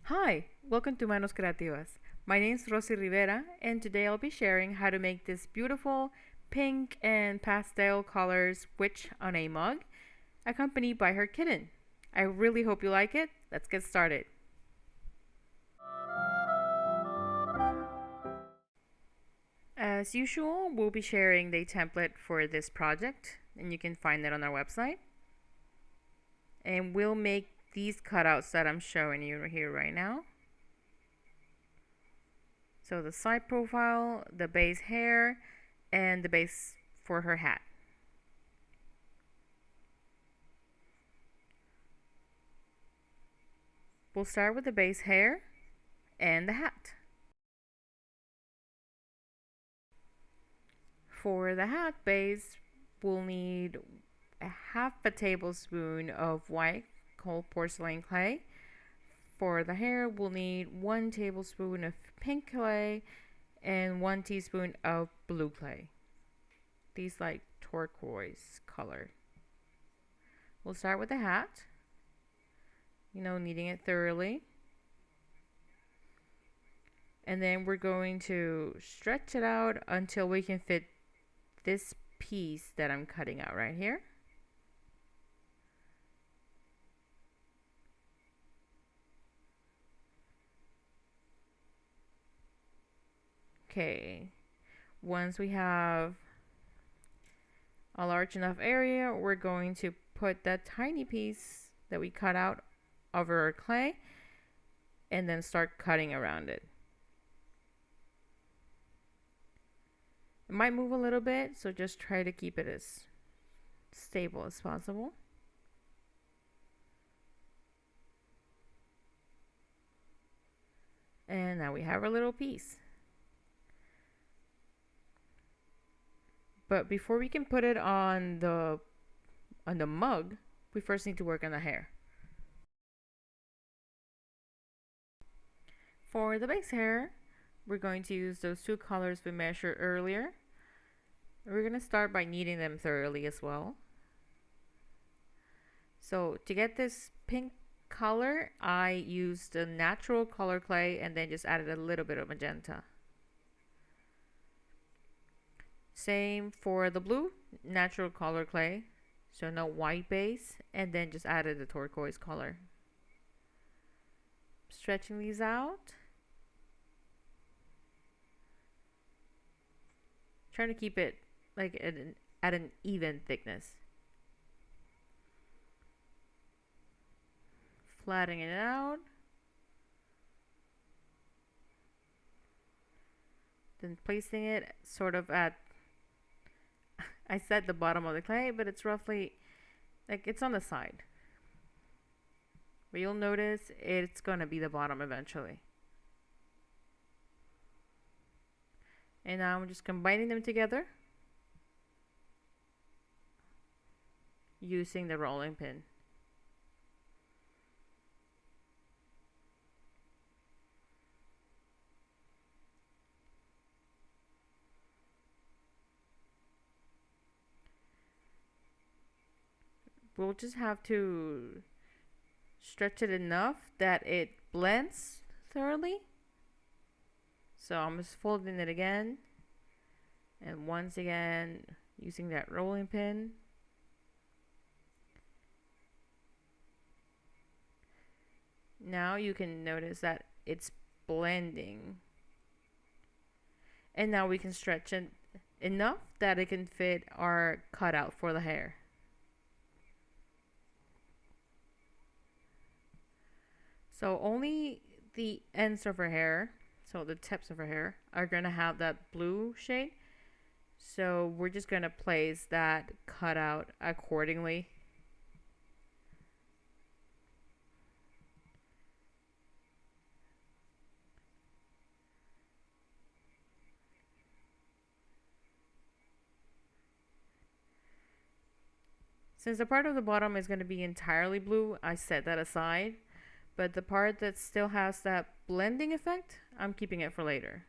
Hi, welcome to Manos Creativas. My name is Rossy Rivera, and today I'll be sharing how to make this beautiful pink and pastel colors witch on a mug, accompanied by her kitten. I really hope you like it. Let's get started. As usual, we'll be sharing the template for this project, and you can find it on our website. And we'll make these cutouts that I'm showing you here right now. So the side profile, the base hair, and the base for her hat. We'll start with the base hair and the hat. For the hat base, we'll need a half a tablespoon of white called porcelain clay. For the hair, we'll need 1 tablespoon of pink clay and 1 teaspoon of blue clay. These like turquoise color. We'll start with the hat. Kneading it thoroughly. And then we're going to stretch it out until we can fit this piece that I'm cutting out right here. Okay, once we have a large enough area, we're going to put that tiny piece that we cut out over our clay and then start cutting around it. It might move a little bit, so just try to keep it as stable as possible. And now we have our little piece. But before we can put it on the mug, we first need to work on the hair. For the base hair, we're going to use those 2 colors we measured earlier. We're going to start by kneading them thoroughly as well. So to get this pink color, I used the natural color clay and then just added a little bit of magenta. Same for the blue, natural color clay, so no white base, and then just added the turquoise color. Stretching these out. Trying to keep it like at an even thickness. Flattening it out. Then placing it sort of at, I said the bottom of the clay, but it's roughly like it's on the side. But you'll notice it's going to be the bottom eventually. And now I'm just combining them together using the rolling pin. We'll just have to stretch it enough that it blends thoroughly. So I'm just folding it again, and once again using that rolling pin. Now you can notice that it's blending, and now we can stretch it enough that it can fit our cutout for the hair. So only the ends of her hair, so the tips of her hair, are going to have that blue shade. So we're just going to place that cutout accordingly. Since the part of the bottom is going to be entirely blue, I set that aside. But the part that still has that blending effect, I'm keeping it for later.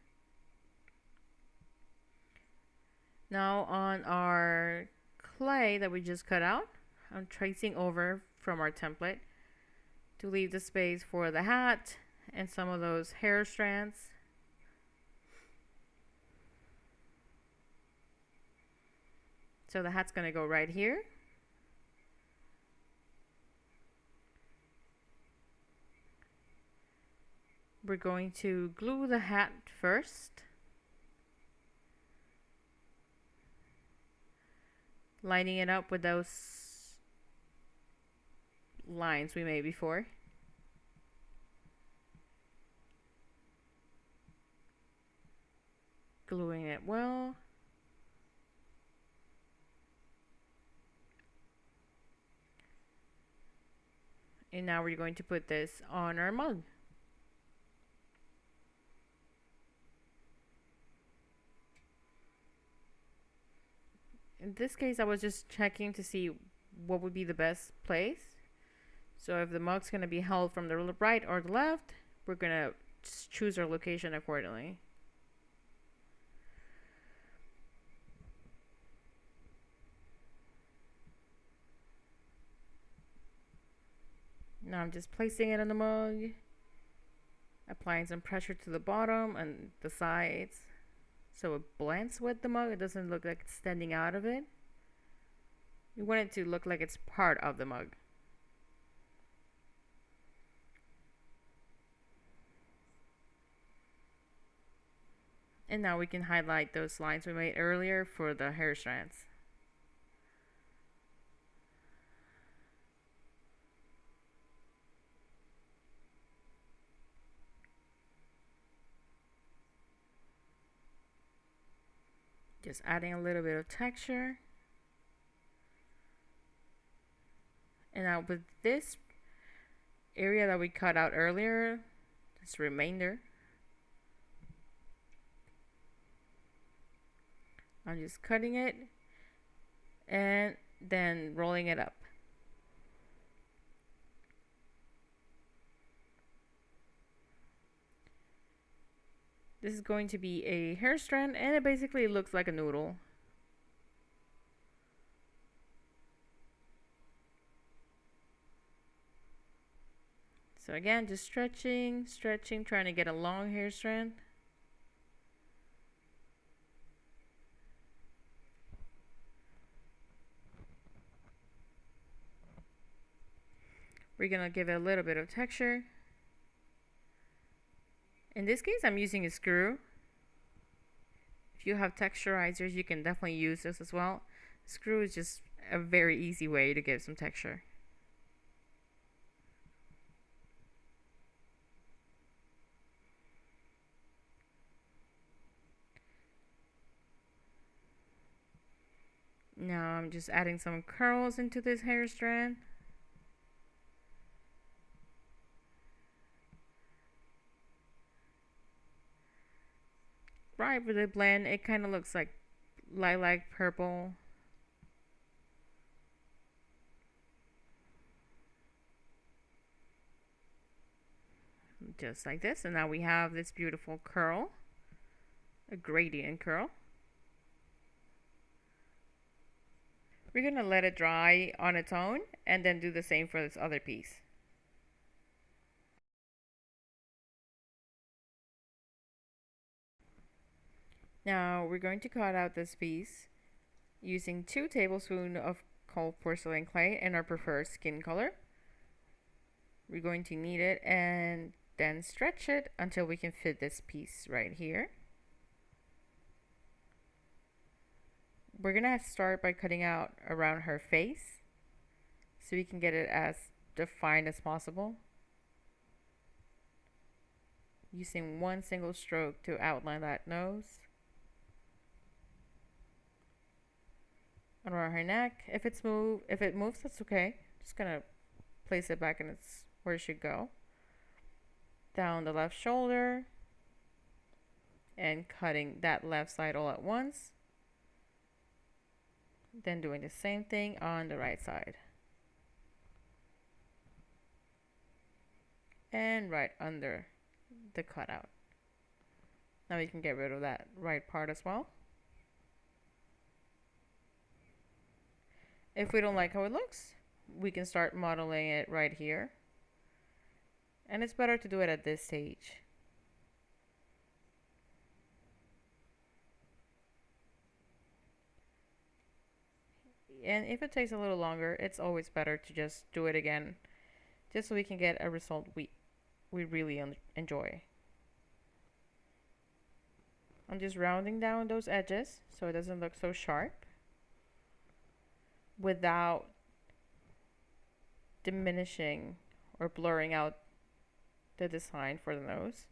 Now on our clay that we just cut out, I'm tracing over from our template to leave the space for the hat and some of those hair strands. So the hat's gonna go right here. We're going to glue the hat first, lining it up with those lines we made before. Gluing it well. And now we're going to put this on our mug. In this case, I was just checking to see what would be the best place. So if the mug's going to be held from the right or the left, we're going to choose our location accordingly. Now I'm just placing it on the mug, applying some pressure to the bottom and the sides so it blends with the mug. It doesn't look like it's standing out of it. You want it to look like it's part of the mug. And now we can highlight those lines we made earlier for the hair strands. Just adding a little bit of texture. And now with this area that we cut out earlier, this remainder, I'm just cutting it and then rolling it up. This is going to be a hair strand, and it basically looks like a noodle. So again, just stretching, trying to get a long hair strand. We're gonna give it a little bit of texture. In this case, I'm using a screw. If you have texturizers, you can definitely use this as well. Screw is just a very easy way to give some texture. Now I'm just adding some curls into this hair strand. Right with the blend, it kind of looks like lilac purple. Just like this, and now we have this beautiful curl, a gradient curl. We're gonna let it dry on its own and then do the same for this other piece. Now we're going to cut out this piece using 2 tablespoons of cold porcelain clay in our preferred skin color. We're going to knead it and then stretch it until we can fit this piece right here. We're gonna start by cutting out around her face so we can get it as defined as possible, using one single stroke to outline that nose. Around her neck, if it moves, that's okay. Just gonna place it back in its where it should go. Down the left shoulder and cutting that left side all at once. Then doing the same thing on the right side. And right under the cutout. Now we can get rid of that right part as well. If we don't like how it looks, we can start modeling it right here. And it's better to do it at this stage. And if it takes a little longer, it's always better to just do it again, just so we can get a result we really enjoy. I'm just rounding down those edges so it doesn't look so sharp without diminishing or blurring out the design for the nose.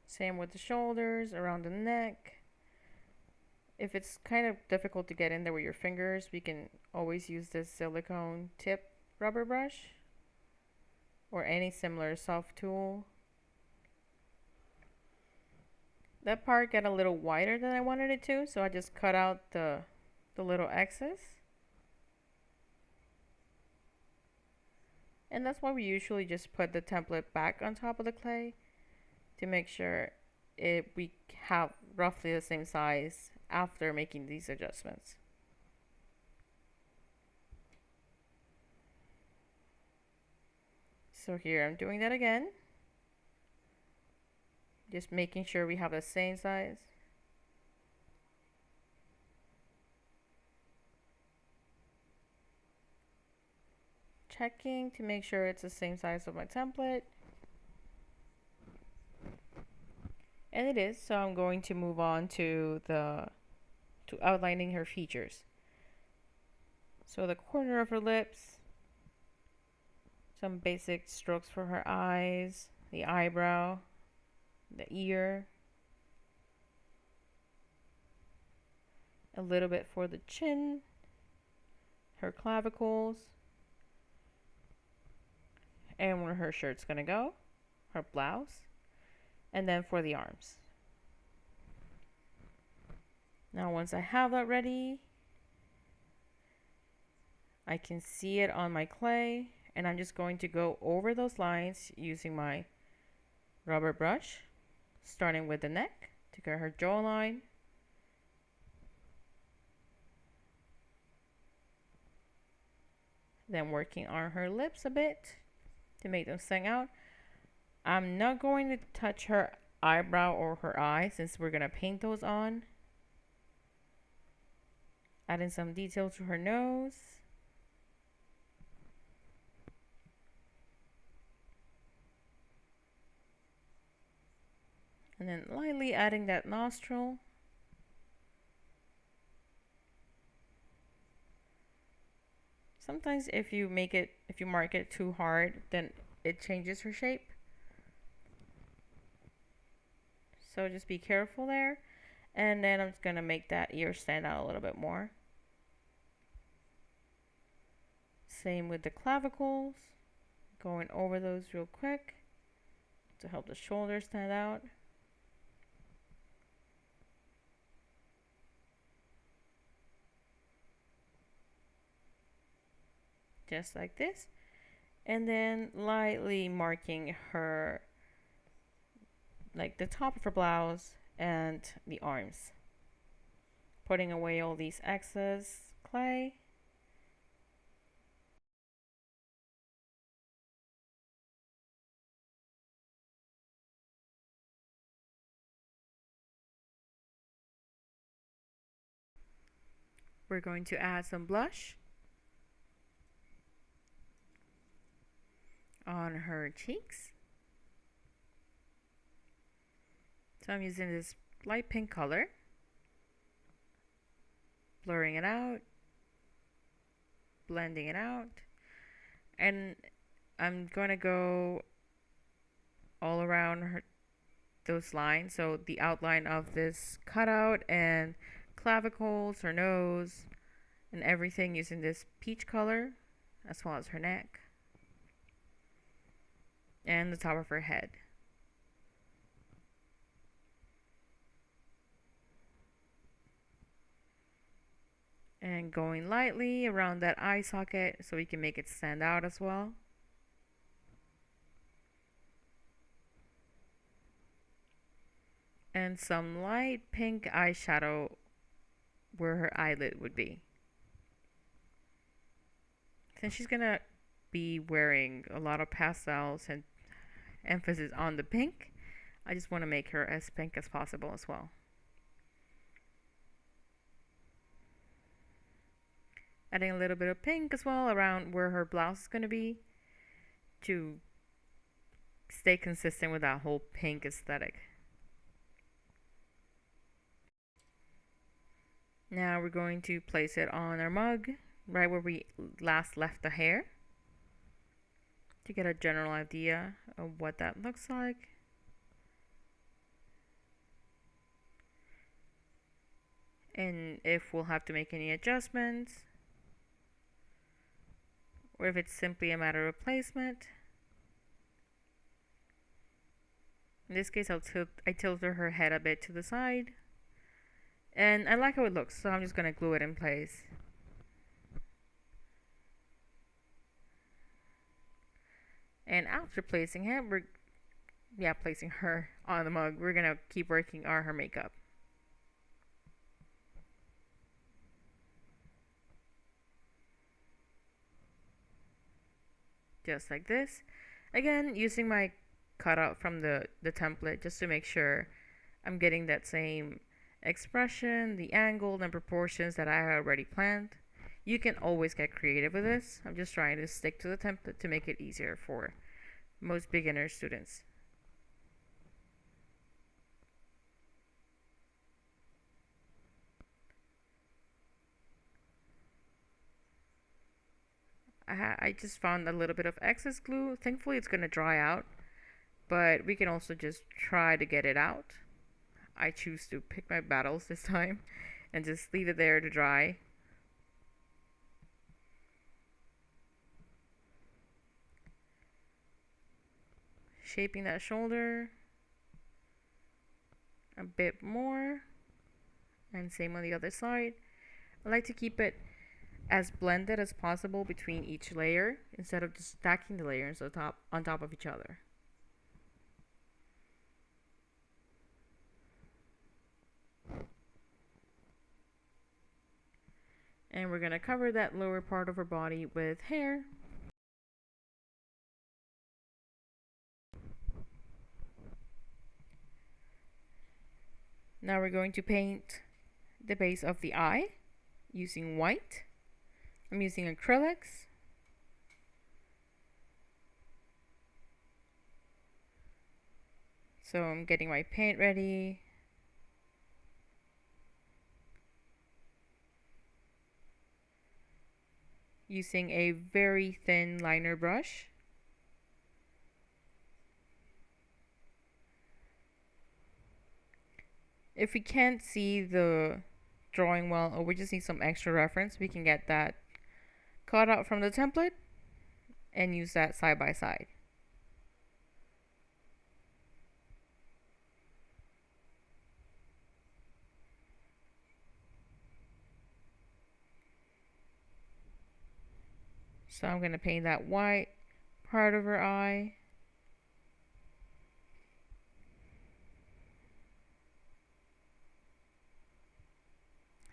Same with the shoulders, around the neck. If it's kind of difficult to get in there with your fingers, we can always use this silicone tip rubber brush or any similar soft tool. That part got a little wider than I wanted it to, so I just cut out the little excess. And that's why we usually just put the template back on top of the clay to make sure we have roughly the same size after making these adjustments. So here I'm doing that again. Just making sure we have the same size. Checking to make sure it's the same size of my template. And it is, so I'm going to move on to outlining her features. So the corner of her lips, some basic strokes for her eyes, the eyebrow, the ear, a little bit for the chin, her clavicles, and where her shirt's gonna go, her blouse, and then for the arms. Now once I have that ready, I can see it on my clay, and I'm just going to go over those lines using my rubber brush, starting with the neck to get her jawline, then working on her lips a bit to make them stand out. I'm not going to touch her eyebrow or her eye since we're going to paint those on. Adding some detail to her nose. And then lightly adding that nostril. Sometimes if you mark it too hard, then it changes her shape. So just be careful there. And then I'm just going to make that ear stand out a little bit more. Same with the clavicles. Going over those real quick to help the shoulders stand out. Just like this. And then lightly marking her, like the top of her blouse and the arms. Putting away all these excess clay. We're going to add some blush on her cheeks. So I'm using this light pink color, blurring it out, blending it out, and I'm going to go all around those lines, so the outline of this cutout and clavicles, her nose, and everything using this peach color, as well as her neck and the top of her head. And going lightly around that eye socket so we can make it stand out as well. And some light pink eyeshadow where her eyelid would be. Since she's gonna be wearing a lot of pastels and emphasis on the pink, I just want to make her as pink as possible as well. Adding a little bit of pink as well around where her blouse is going to be to stay consistent with that whole pink aesthetic. Now we're going to place it on our mug right where we last left the hair to get a general idea of what that looks like. And if we'll have to make any adjustments, or if it's simply a matter of placement. In this case, I tilted her head a bit to the side, and I like how it looks, so I'm just gonna glue it in place. And after placing placing her on the mug, we're gonna keep working on her makeup. Just like this. Again, using my cutout from the template just to make sure I'm getting that same expression, the angle and proportions that I had already planned. You can always get creative with this. I'm just trying to stick to the template to make it easier for most beginner students. I just found a little bit of excess glue. Thankfully it's gonna dry out, but we can also just try to get it out. I choose to pick my battles this time and just leave it there to dry. Shaping that shoulder a bit more, and same on the other side. I like to keep it as blended as possible between each layer instead of just stacking the layers on top of each other. And we're gonna cover that lower part of her body with hair. Now we're going to paint the base of the eye using white. I'm using acrylics. So I'm getting my paint ready. Using a very thin liner brush. If we can't see the drawing well, or we just need some extra reference, we can get that cut out from the template and use that side by side. So I'm going to paint that white part of her eye.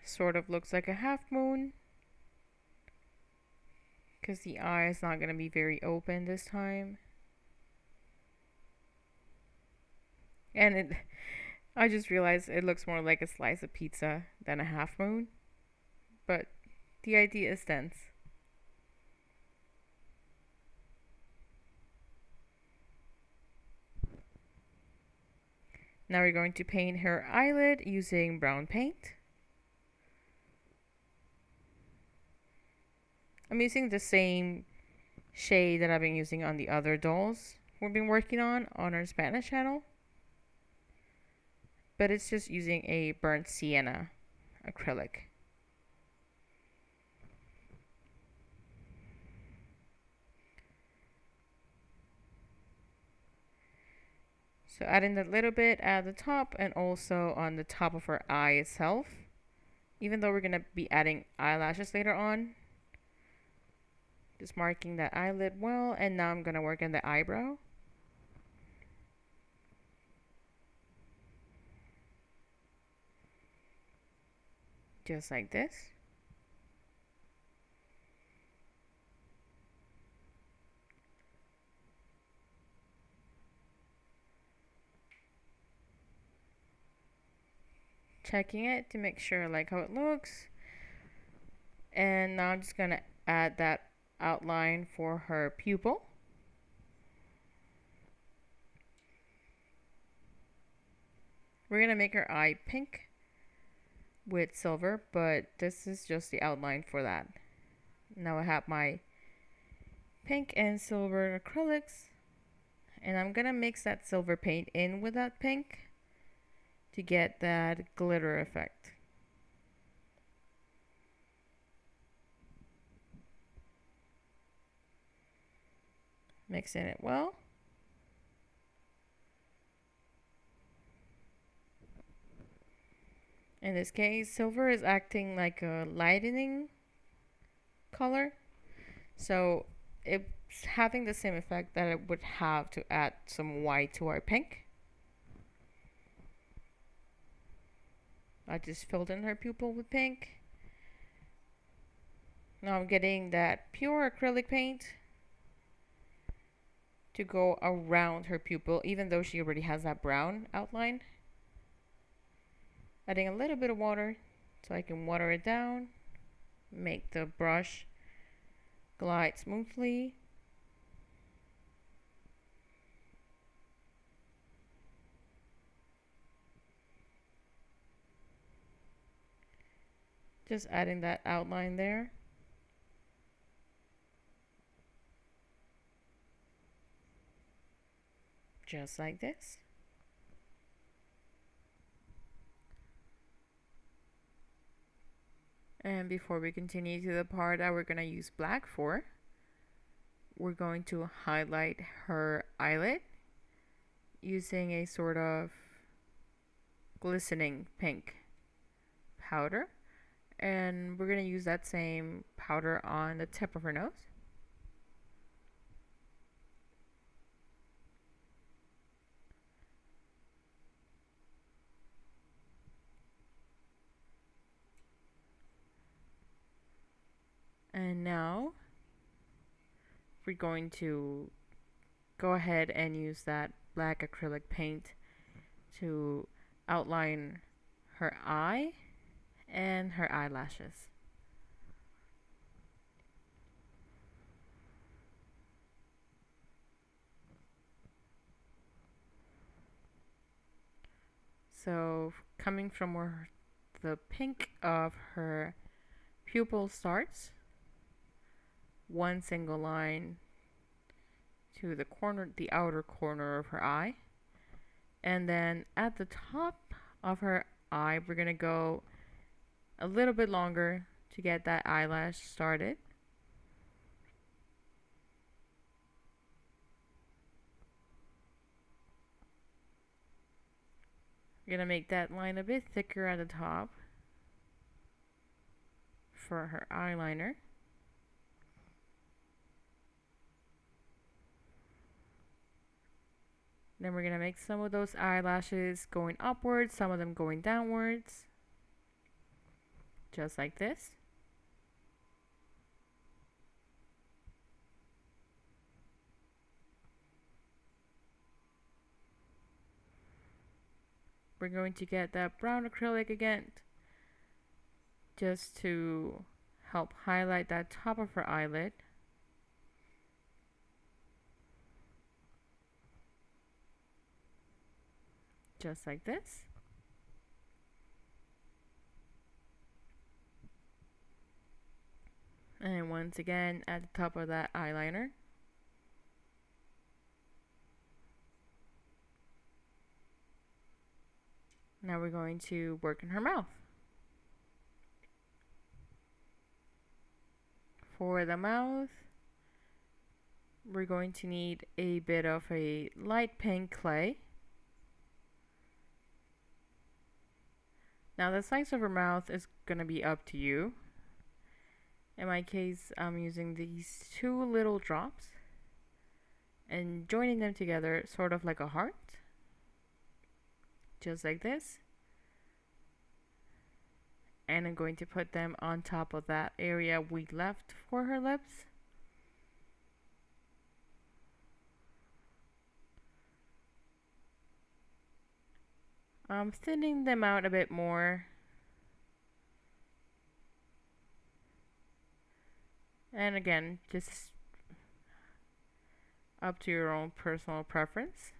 Sort of looks like a half moon, because the eye is not going to be very open this time. And I just realized it looks more like a slice of pizza than a half moon, but the idea stands. Now we're going to paint her eyelid using brown paint. I'm using the same shade that I've been using on the other dolls we've been working on our Spanish channel. But it's just using a burnt sienna acrylic. So adding that little bit at the top and also on the top of her eye itself. Even though we're going to be adding eyelashes later on. Just marking that eyelid well, and now I'm going to work on the eyebrow. just like this. Checking it to make sure I like how it looks. And now I'm just gonna add that outline for her pupil. We're gonna make her eye pink with silver, but this is just the outline for that. Now I have my pink and silver acrylics, and I'm gonna mix that silver paint in with that pink to get that glitter effect. Mixing it well. In this case, silver is acting like a lightening color, so it's having the same effect that it would have to add some white to our pink. I just filled in her pupil with pink. Now I'm getting that pure acrylic paint to go around her pupil, even though she already has that brown outline. Adding a little bit of water so I can water it down, make the brush glide smoothly. Just adding that outline there. Just like this. And before we continue to the part that we're going to use black for, we're going to highlight her eyelid using a sort of glistening pink powder. And we're going to use that same powder on the tip of her nose. And now we're going to go ahead and use that black acrylic paint to outline her eye and her eyelashes. So coming from where the pink of her pupil starts, one single line to the corner, the outer corner of her eye, and then at the top of her eye we're gonna go a little bit longer to get that eyelash started. We're gonna make that line a bit thicker at the top for her eyeliner. Then we're gonna make some of those eyelashes going upwards, some of them going downwards. Just like this. We're going to get that brown acrylic again, just to help highlight that top of her eyelid. Just like this. And once again at the top of that eyeliner. Now we're going to work in her mouth. For the mouth, we're going to need a bit of a light pink clay. Now the size of her mouth is going to be up to you. In my case, I'm using these two little drops and joining them together sort of like a heart. Just like this. And I'm going to put them on top of that area we left for her lips. I'm thinning them out a bit more. And again, just up to your own personal preference.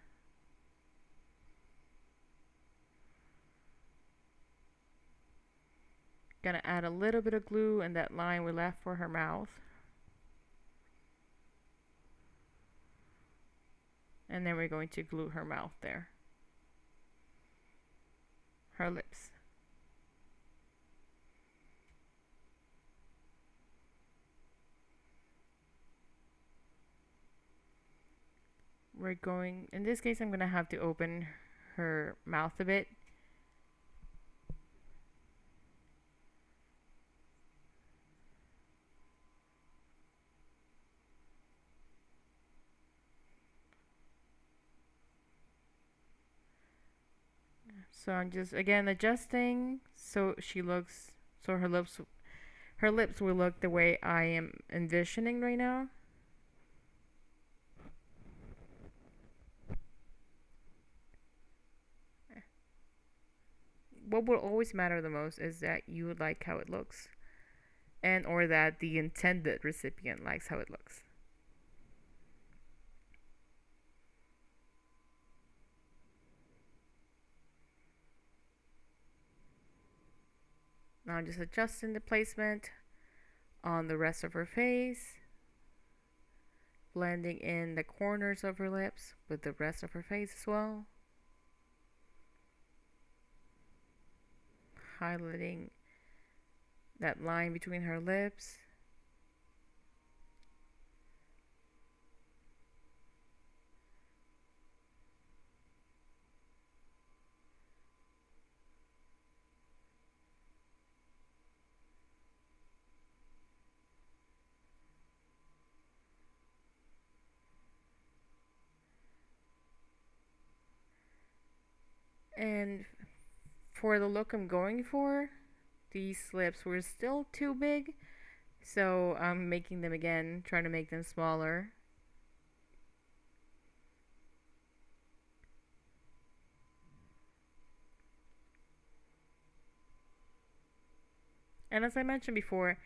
Gonna add a little bit of glue in that line we left for her mouth. And then we're going to glue her mouth there. Her lips. We're going, in this case, I'm gonna have to open her mouth a bit. So I'm just again adjusting so she looks, so her lips will look the way I am envisioning right now. What will always matter the most is that you like how it looks, and or that the intended recipient likes how it looks. Now I'm just adjusting the placement on the rest of her face, blending in the corners of her lips with the rest of her face as well, highlighting that line between her lips. And for the look I'm going for, these lips were still too big, so I'm making them again, trying to make them smaller. And as I mentioned before,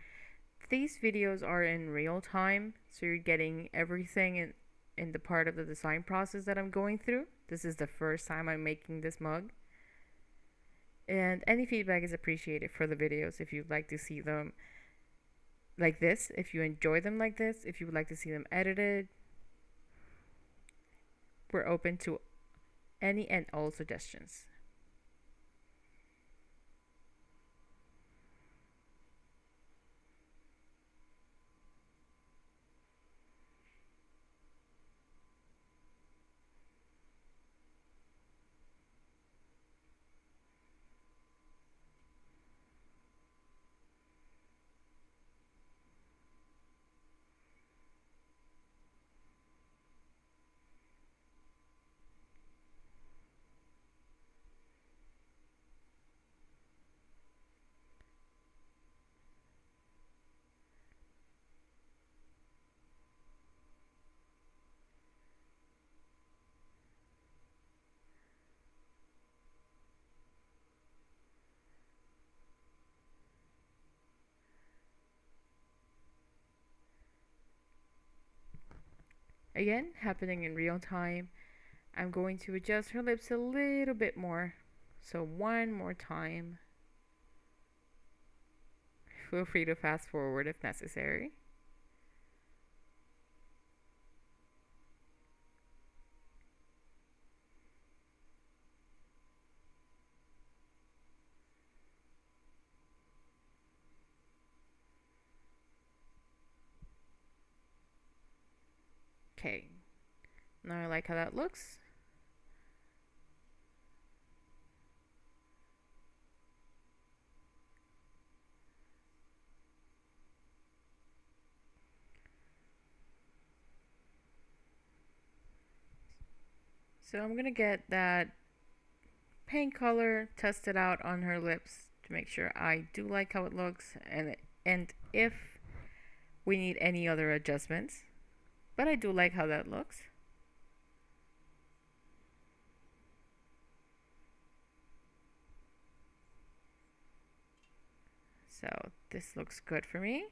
these videos are in real time, so you're getting everything in the part of the design process that I'm going through. This is the first time I'm making this mug. And any feedback is appreciated for the videos if you'd like to see them like this, if you enjoy them like this, if you would like to see them edited. We're open to any and all suggestions. Again, happening in real time. I'm going to adjust her lips a little bit more. So one more time. Feel free to fast forward if necessary. Okay, now I like how that looks. So I'm gonna get that paint color, test it out on her lips to make sure I do like how it looks, and if we need any other adjustments. But I do like how that looks. So this looks good for me.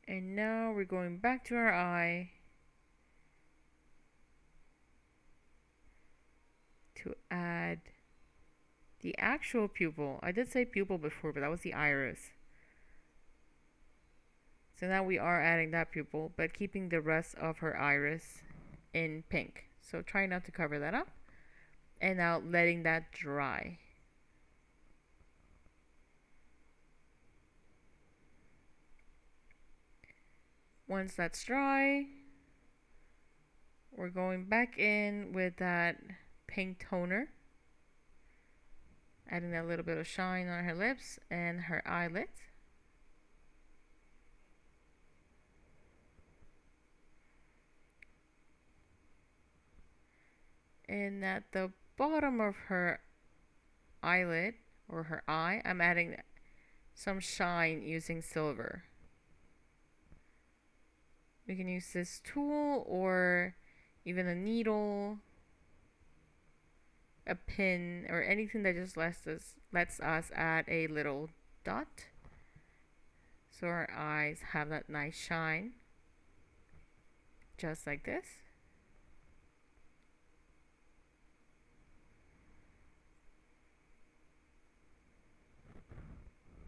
And now we're going back to our eye to add the actual pupil. I did say pupil before, but that was the iris. So now we are adding that pupil, but keeping the rest of her iris in pink. So try not to cover that up. And now letting that dry. Once that's dry, we're going back in with that pink toner, adding a little bit of shine on her lips and her eyelids. And at the bottom of her eyelid or her eye, I'm adding some shine using silver. We can use this tool or even a needle, a pin, or anything that just lets us add a little dot. So our eyes have that nice shine, just like this.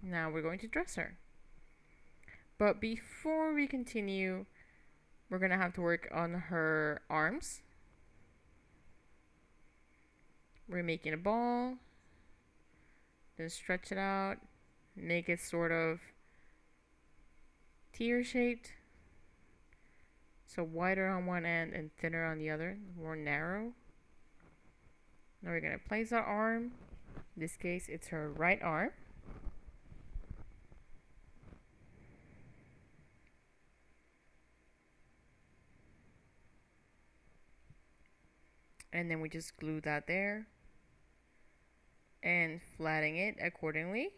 Now we're going to dress her. But before we continue, we're going to have to work on her arms. We're making a ball, then stretch it out, make it sort of tear shaped. So wider on one end and thinner on the other, more narrow. Now we're going to place our arm. In this case, it's her right arm. And then we just glue that there and flatten it accordingly.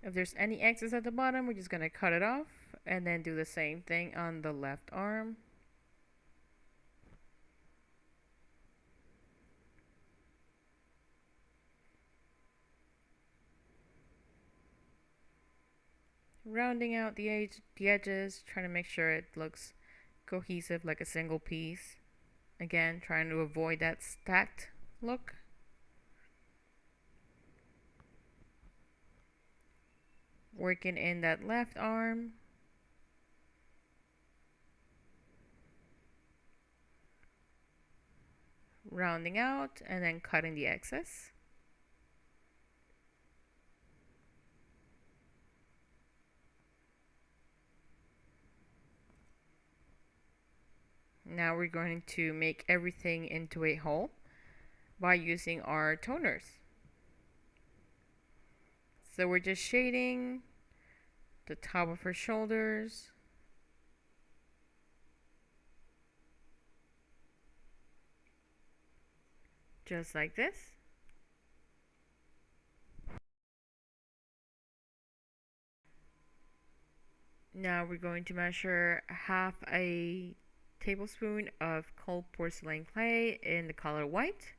If there's any excess at the bottom, we're just going to cut it off and then do the same thing on the left arm. Rounding out the edges, trying to make sure it looks cohesive like a single piece. Again, trying to avoid that stacked look. Working in that left arm. Rounding out and then cutting the excess. Now we're going to make everything into a whole by using our toners. So we're just shading the top of her shoulders. Just like this. Now we're going to measure half a tablespoon of cold porcelain clay in the color white.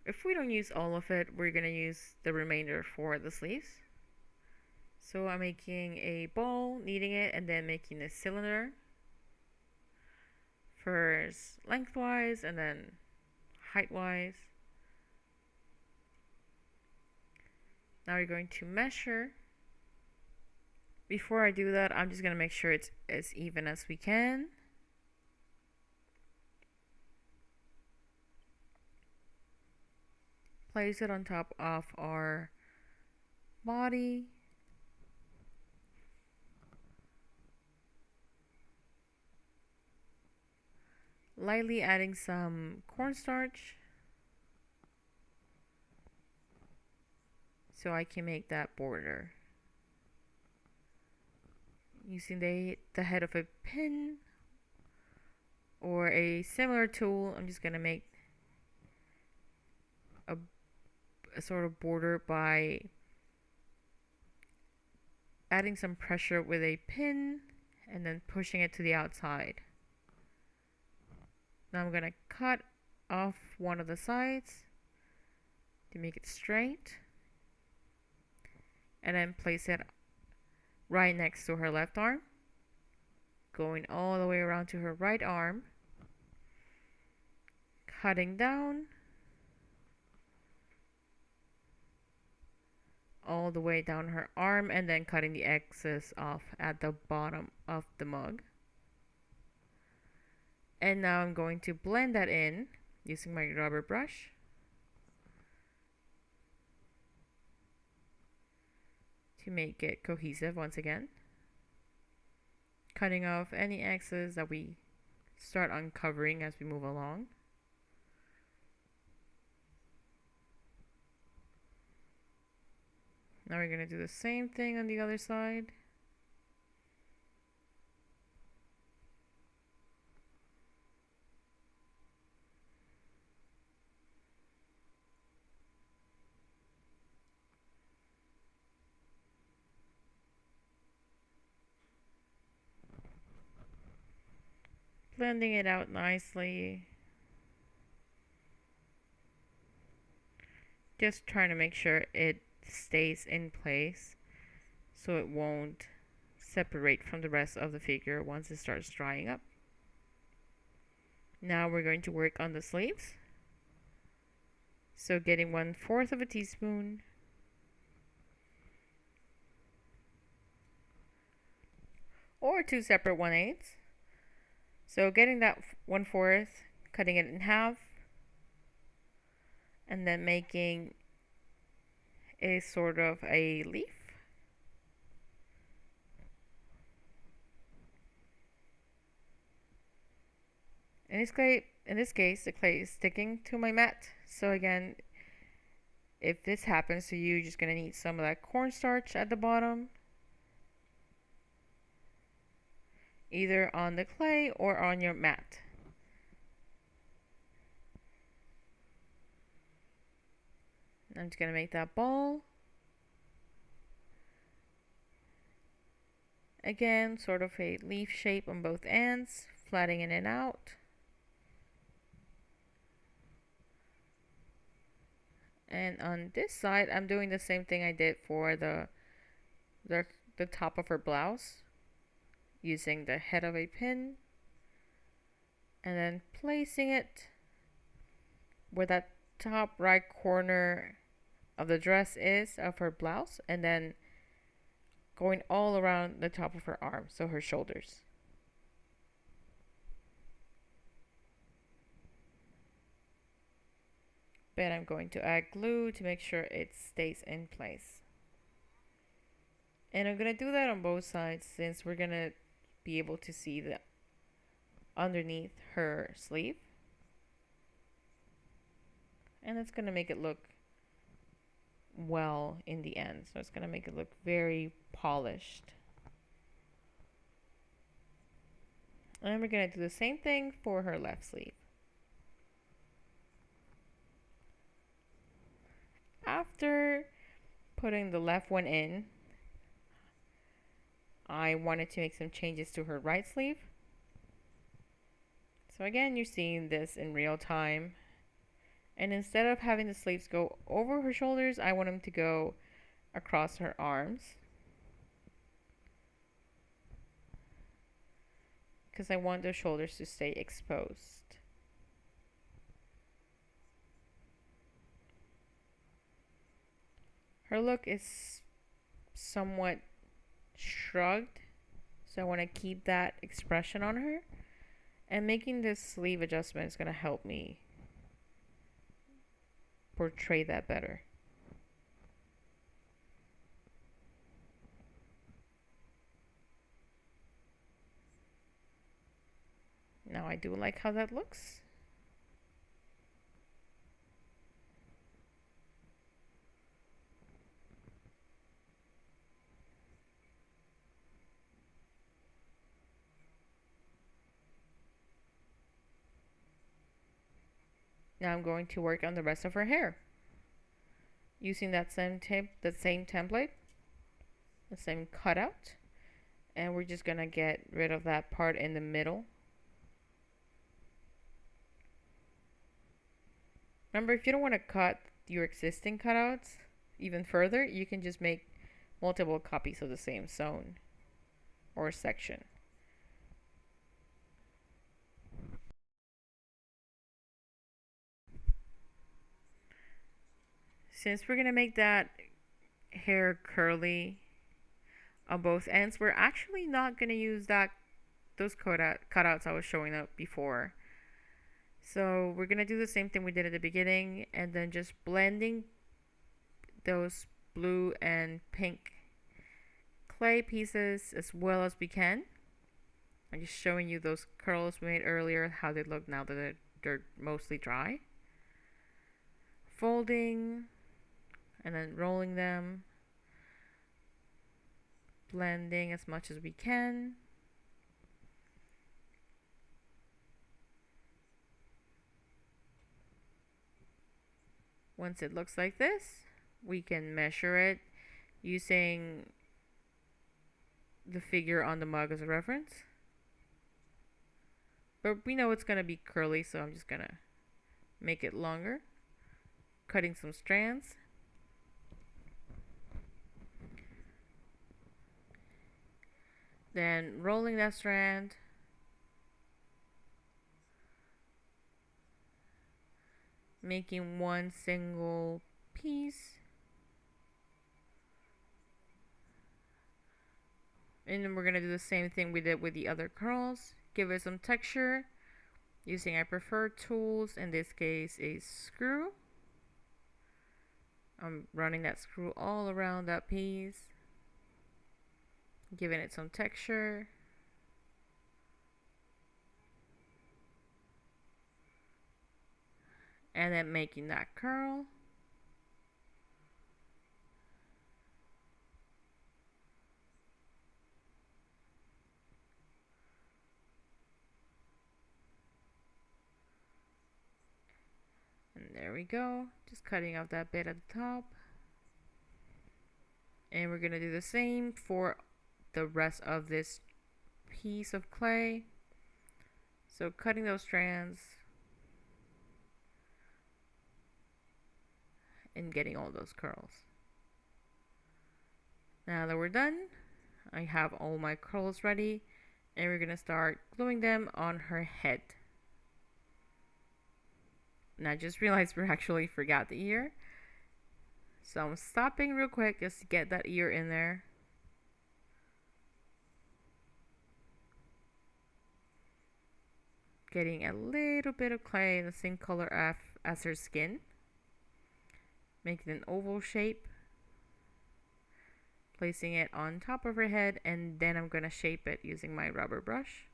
If we don't use all of it, we're going to use the remainder for the sleeves. So I'm making a ball, kneading it, and then making a cylinder. First lengthwise and then height-wise. Now we're going to measure. Before I do that, I'm just going to make sure it's as even as we can. Place it on top of our body. Lightly adding some cornstarch so I can make that border. Using the head of a pin or a similar tool, I'm just gonna make a sort of border by adding some pressure with a pin and then pushing it to the outside. Now I'm gonna cut off one of the sides to make it straight and then place it right next to her left arm, going all the way around to her right arm, cutting down all the way down her arm and then cutting the excess off at the bottom of the mug. And now I'm going to blend that in using my rubber brush. To make it cohesive once again. Cutting off any excess that we start uncovering as we move along. Now we're going to do the same thing on the other side. Blending it out nicely. Just trying to make sure it stays in place so it won't separate from the rest of the figure once it starts drying up. Now we're going to work on the sleeves. So getting 1/4 of a teaspoon or 2 separate 1/8. So getting that 1/4, cutting it in half, and then making a sort of a leaf. In this case, the clay is sticking to my mat. So again, if this happens to you, you're just gonna need some of that cornstarch at the bottom, either on the clay or on your mat. I'm just gonna make that ball. Again, sort of a leaf shape on both ends, flattening it out. And on this side, I'm doing the same thing I did for the top of her blouse, using the head of a pin and then placing it where that top right corner of the dress is of her blouse, and then going all around the top of her arm, so her shoulders. But I'm going to add glue to make sure it stays in place. And I'm going to do that on both sides since we're going to be able to see the underneath her sleeve. And it's going to make it look well in the end. So it's going to make it look very polished. And then we're going to do the same thing for her left sleeve. After putting the left one in, I wanted to make some changes to her right sleeve. So again, you're seeing this in real time. And instead of having the sleeves go over her shoulders, I want them to go across her arms. Because I want the shoulders to stay exposed. Her look is somewhat shrugged, so I want to keep that expression on her. And making this sleeve adjustment is going to help me portray that better. Now I do like how that looks. Now I'm going to work on the rest of her hair using that same template, the same cutout, and we're just gonna get rid of that part in the middle. Remember, if you don't want to cut your existing cutouts even further, you can just make multiple copies of the same zone or section. Since we're gonna make that hair curly on both ends, we're actually not gonna use those cutouts I was showing up before. So we're gonna do the same thing we did at the beginning, and then just blending those blue and pink clay pieces as well as we can. I'm just showing you those curls we made earlier, how they look now that they're mostly dry. Folding and then rolling them, blending as much as we can. Once it looks like this, we can measure it using the figure on the mug as a reference. But we know it's going to be curly, so I'm just going to make it longer. Cutting some strands. Then rolling that strand. Making one single piece. And then we're going to do the same thing we did with the other curls. Give it some texture using our preferred tools, in this case a screw. I'm running that screw all around that piece, giving it some texture. And then making that curl. And there we go. Just cutting off that bit at the top. And we're going to do the same for the rest of this piece of clay. So cutting those strands and getting all those curls. Now that we're done, I have all my curls ready, and we're going to start gluing them on her head. And I just realized we actually forgot the ear. So I'm stopping real quick just to get that ear in there. Getting a little bit of clay in the same color as her skin. Making an oval shape. Placing it on top of her head, and then I'm going to shape it using my rubber brush.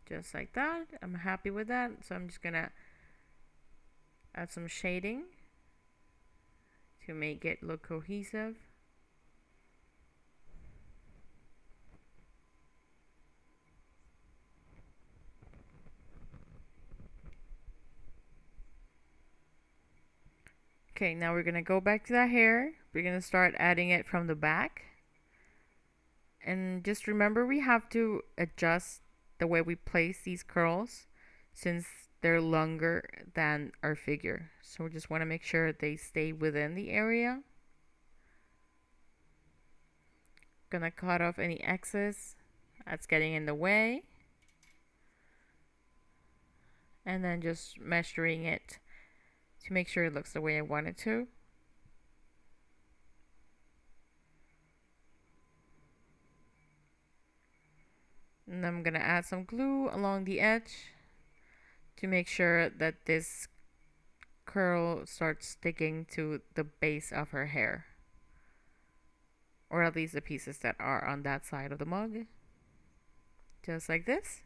Just like that. I'm happy with that, so I'm just gonna add some shading to make it look cohesive. Okay, now we're gonna go back to that hair. We're gonna start adding it from the back. And just remember, we have to adjust the way we place these curls since they're longer than our figure. So we just want to make sure they stay within the area. Gonna cut off any excess that's getting in the way. And then just measuring it to make sure it looks the way I want it to. And I'm gonna add some glue along the edge to make sure that this curl starts sticking to the base of her hair, or at least the pieces that are on that side of the mug, just like this.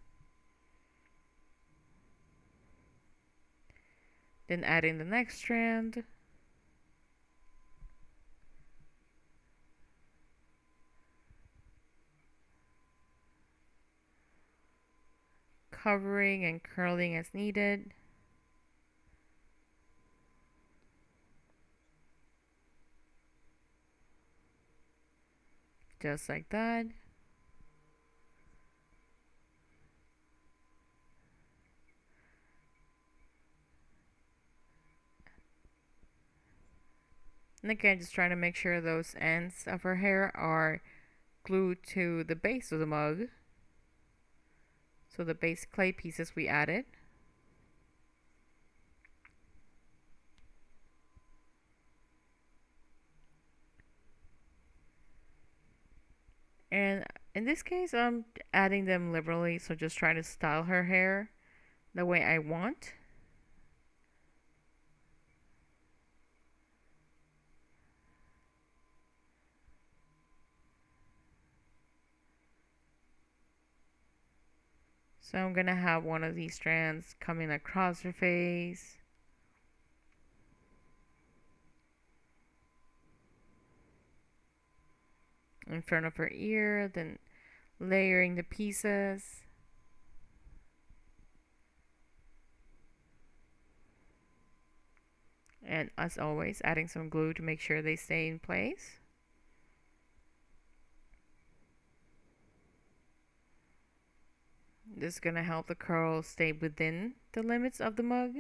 Then adding the next strand. Covering and curling as needed. Just like that. And again, just trying to make sure those ends of her hair are glued to the base of the mug. So the base clay pieces we added. And in this case, I'm adding them liberally, so just trying to style her hair the way I want. So I'm gonna have one of these strands coming across her face. In front of her ear, then layering the pieces. And as always, adding some glue to make sure they stay in place. This is going to help the curls stay within the limits of the mug.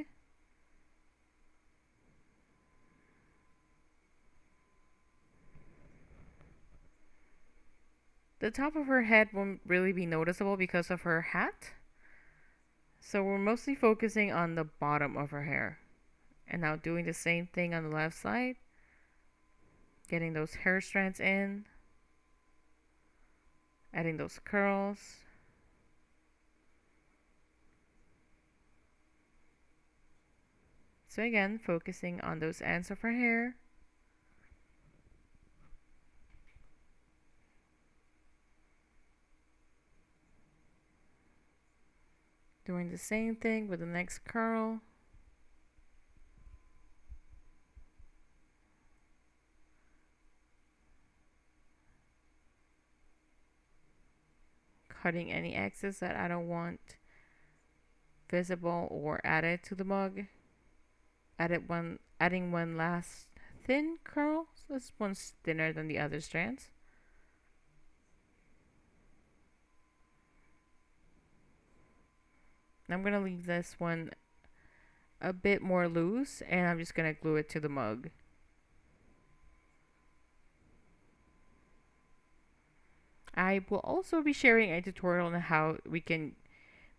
The top of her head won't really be noticeable because of her hat. So we're mostly focusing on the bottom of her hair. And now doing the same thing on the left side. Getting those hair strands in. Adding those curls. So again, focusing on those ends of her hair. Doing the same thing with the next curl. Cutting any excess that I don't want visible or added to the mug. Adding one last thin curl. So this one's thinner than the other strands. I'm gonna leave this one a bit more loose, and I'm just gonna glue it to the mug. I will also be sharing a tutorial on how we can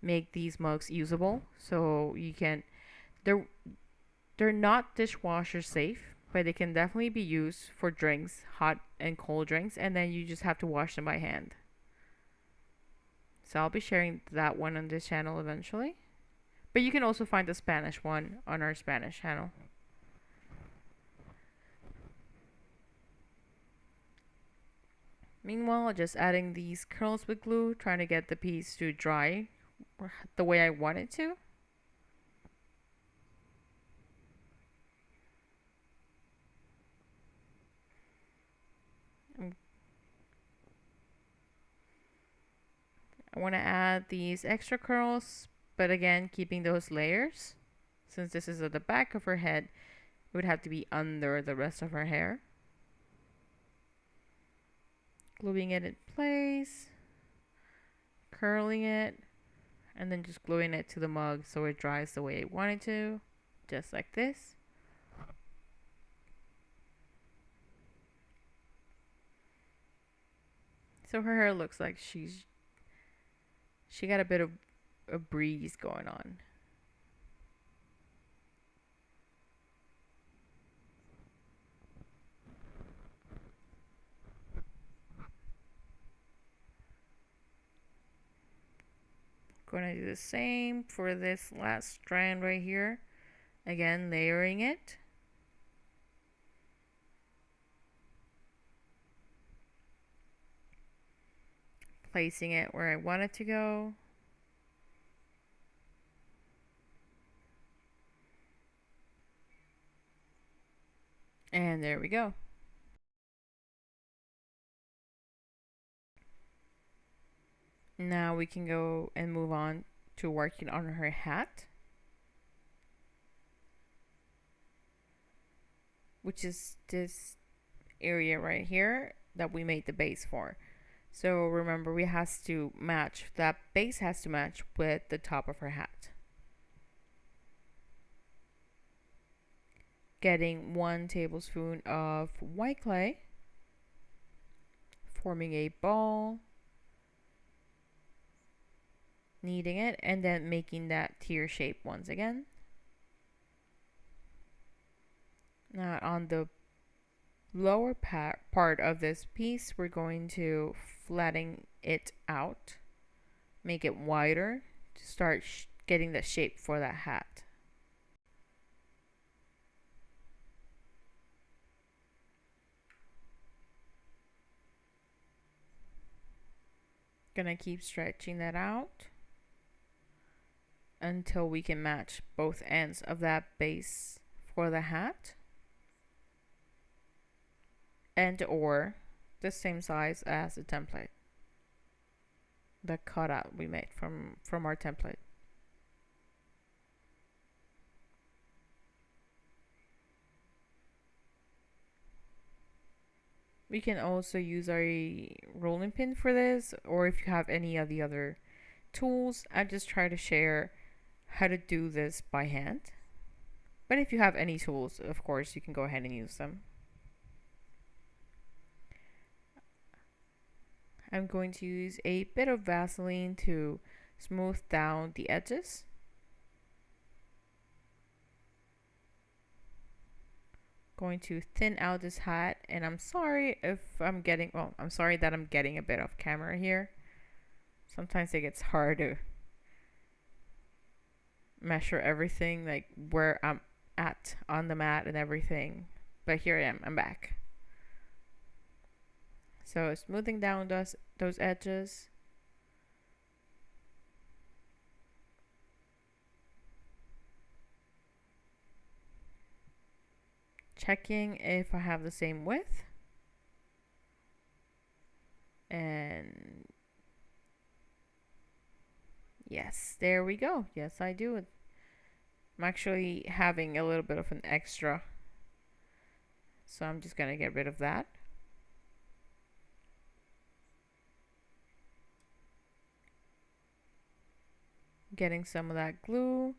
make these mugs usable. So you can, they're not dishwasher safe, but they can definitely be used for drinks, hot and cold drinks, and then you just have to wash them by hand. So I'll be sharing that one on this channel eventually. But you can also find the Spanish one on our Spanish channel. Meanwhile, just adding these curls with glue, trying to get the piece to dry the way I want it to. I want to add these extra curls, but again, keeping those layers. Since this is at the back of her head, it would have to be under the rest of her hair. Gluing it in place, curling it, and then just gluing it to the mug so it dries the way I want it to, just like this. So her hair looks like she got a bit of a breeze going on. Going to do the same for this last strand right here. Again, layering it. Placing it where I want it to go. And there we go. Now we can go and move on to working on her hat, which is this area right here that we made the base for. So remember, we has to match, that base has to match with the top of her hat. Getting 1 tablespoon of white clay, forming a ball, kneading it, and then making that tear shape once again. Now on the lower part of this piece, we're going to flatten it out, make it wider to start getting the shape for that hat. Gonna keep stretching that out until we can match both ends of that base for the hat, and or the same size as the template, the cutout we made from our template. We can also use our rolling pin for this, or if you have any of the other tools. I just try to share how to do this by hand, but if you have any tools, of course you can go ahead and use them. I'm going to use a bit of Vaseline to smooth down the edges. Going to thin out this hat, and I'm sorry if I'm getting, well, I'm sorry that I'm getting a bit off camera here. Sometimes it gets hard to measure everything, like where I'm at on the mat and everything, but here I am, I'm back. So smoothing down those edges. Checking if I have the same width. And yes, there we go. Yes, I do. I'm actually having a little bit of an extra, so I'm just gonna get rid of that. Getting some of that glue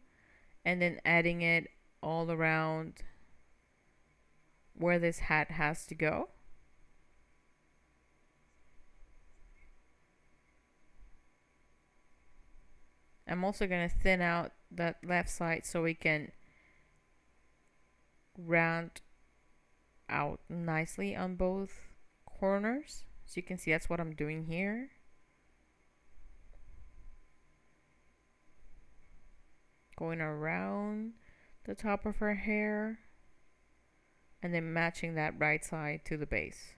and then adding it all around where this hat has to go. I'm also going to thin out that left side so we can round out nicely on both corners. So you can see that's what I'm doing here. Going around the top of her hair and then matching that right side to the base.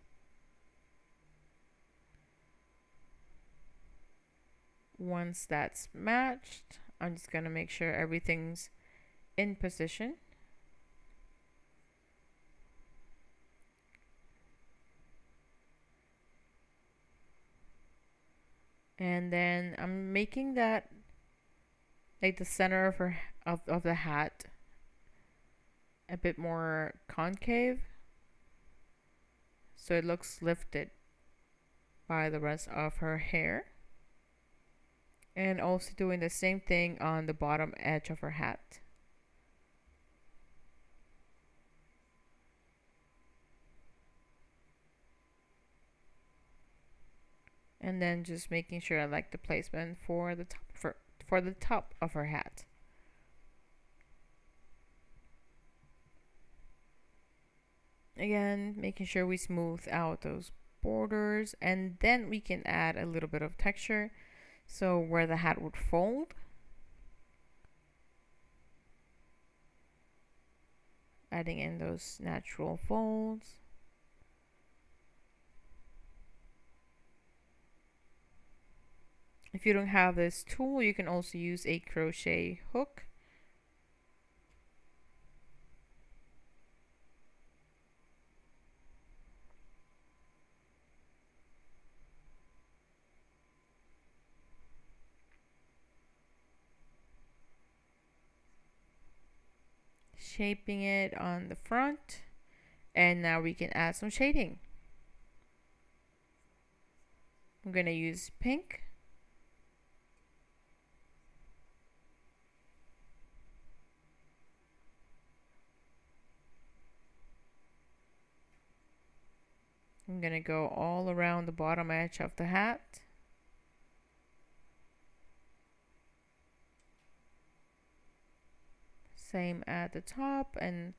Once that's matched, I'm just gonna make sure everything's in position. And then I'm making that like the center of her of the hat a bit more concave, so it looks lifted by the rest of her hair. And also doing the same thing on the bottom edge of her hat. And then just making sure I like the placement for the top of her hat. Again, making sure we smooth out those borders, and then we can add a little bit of texture. So where the hat would fold, adding in those natural folds. If you don't have this tool, you can also use a crochet hook. shaping it on the front. And now we can add some shading. I'm gonna use pink. I'm gonna go all around the bottom edge of the hat. Same at the top and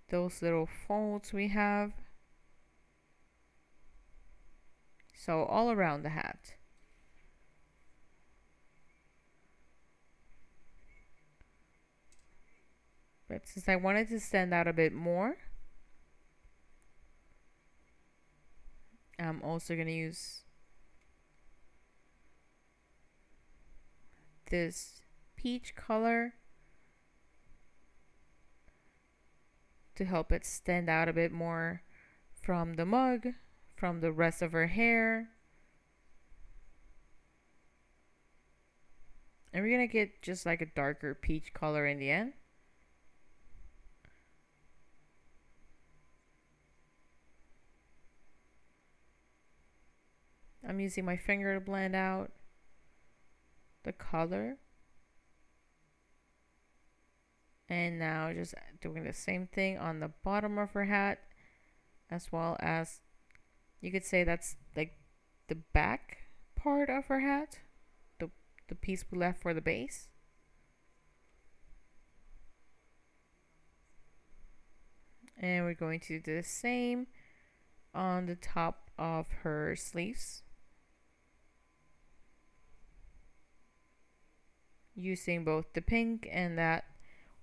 those little folds we have. So all around the hat. But since I wanted to stand out a bit more, I'm also going to use this peach color to help it stand out a bit more from the mug, from the rest of her hair. And we're going to get just like a darker peach color in the end. I'm using my finger to blend out the color. And now just doing the same thing on the bottom of her hat, as well as, you could say that's like the back part of her hat, the piece we left for the base. And we're going to do the same on the top of her sleeves, using both the pink and that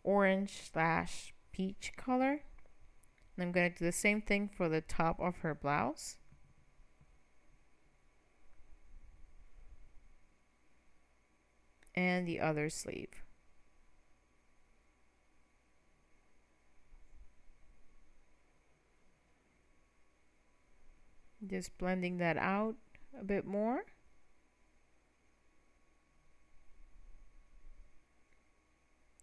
orange / peach color. And I'm going to do the same thing for the top of her blouse. And the other sleeve. Just blending that out a bit more.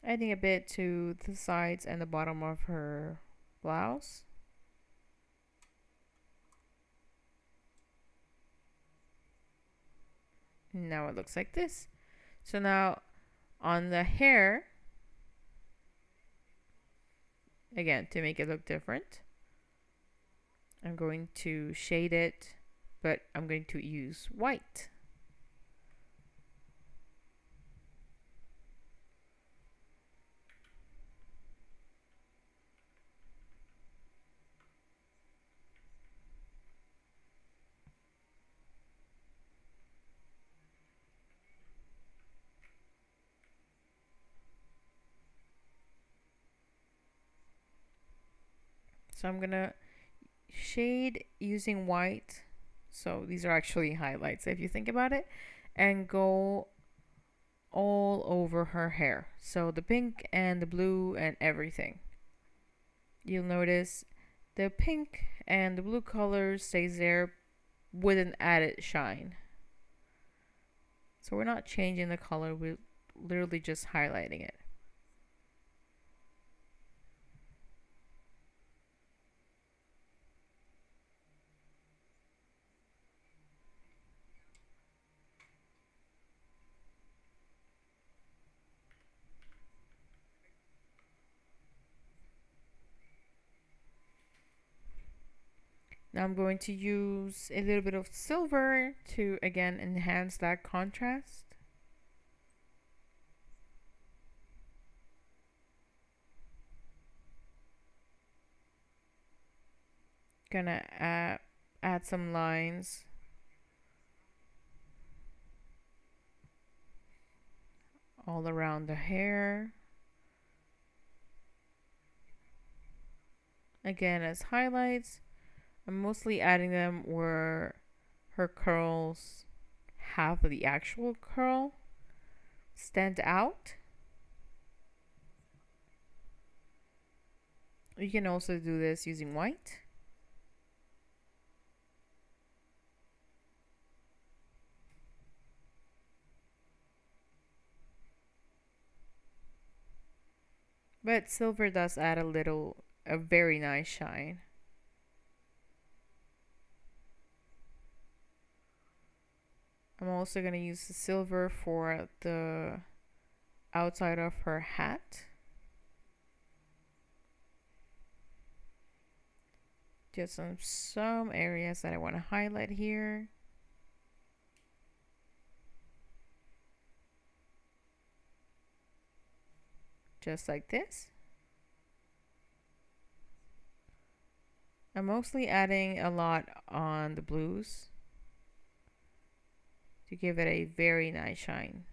Adding a bit to the sides and the bottom of her blouse. Now it looks like this. So now on the hair, again, to make it look different, I'm going to shade it, but I'm going to use white. So I'm gonna shade using white. So these are actually highlights if you think about it, and go all over her hair. So the pink and the blue and everything. You'll notice the pink and the blue color stays there with an added shine. So we're not changing the color, we're literally just highlighting it. Now I'm going to use a little bit of silver to again enhance that contrast. Gonna add some lines all around the hair. Again, as highlights. I'm mostly adding them where her curls, half of the actual curl, stand out. You can also do this using white. But silver does add a very nice shine. I'm also going to use the silver for the outside of her hat. Just some areas that I want to highlight here. Just like this. I'm mostly adding a lot on the blues to give it a very nice shine.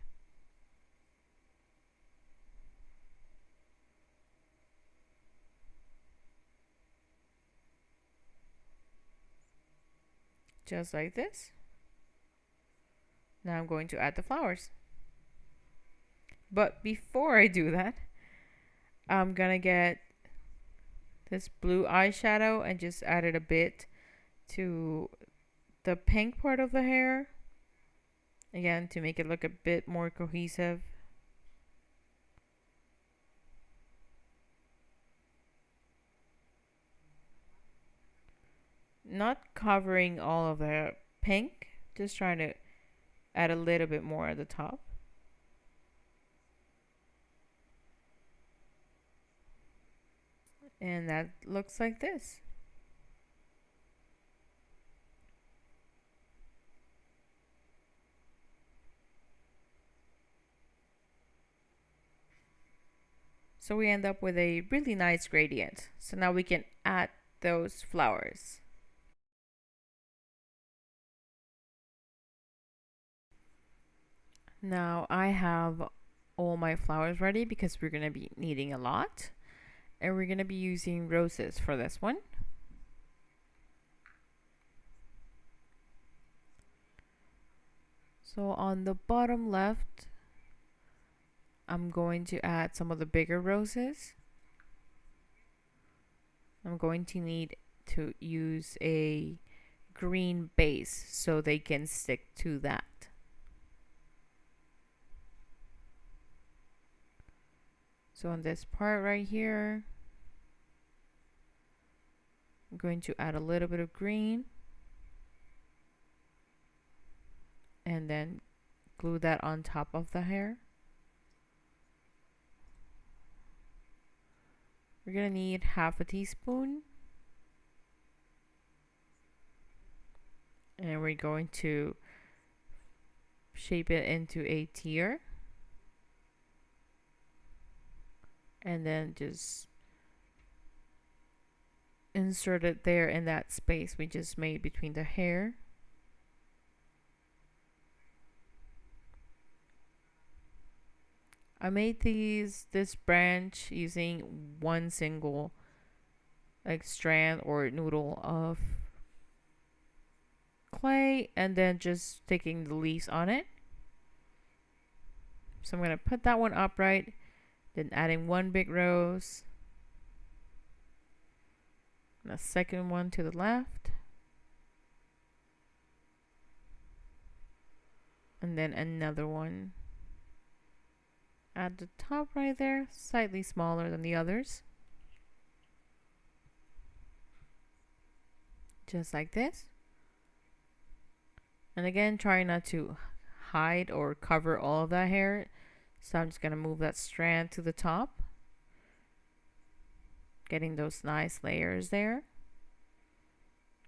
Just like this. Now I'm going to add the flowers. But before I do that, I'm gonna get this blue eyeshadow and just add it a bit to the pink part of the hair. Again, to make it look a bit more cohesive. Not covering all of the pink, just trying to add a little bit more at the top. And that looks like this. So we end up with a really nice gradient. So now we can add those flowers. Now I have all my flowers ready because we're going to be needing a lot. And we're going to be using roses for this one. So on the bottom left, I'm going to add some of the bigger roses. I'm going to need to use a green base so they can stick to that. So on this part right here, I'm going to add a little bit of green and then glue that on top of the hair. We're gonna need half a teaspoon. And we're going to shape it into a tear. And then just insert it there in that space we just made between the hair. I made this branch using one single strand or noodle of clay and then just sticking the leaves on it. So I'm going to put that one upright, then adding one big rose, and a second one to the left, and then another one at the top right there, slightly smaller than the others. Just like this. And again, try not to hide or cover all of that hair. So I'm just going to move that strand to the top. Getting those nice layers there.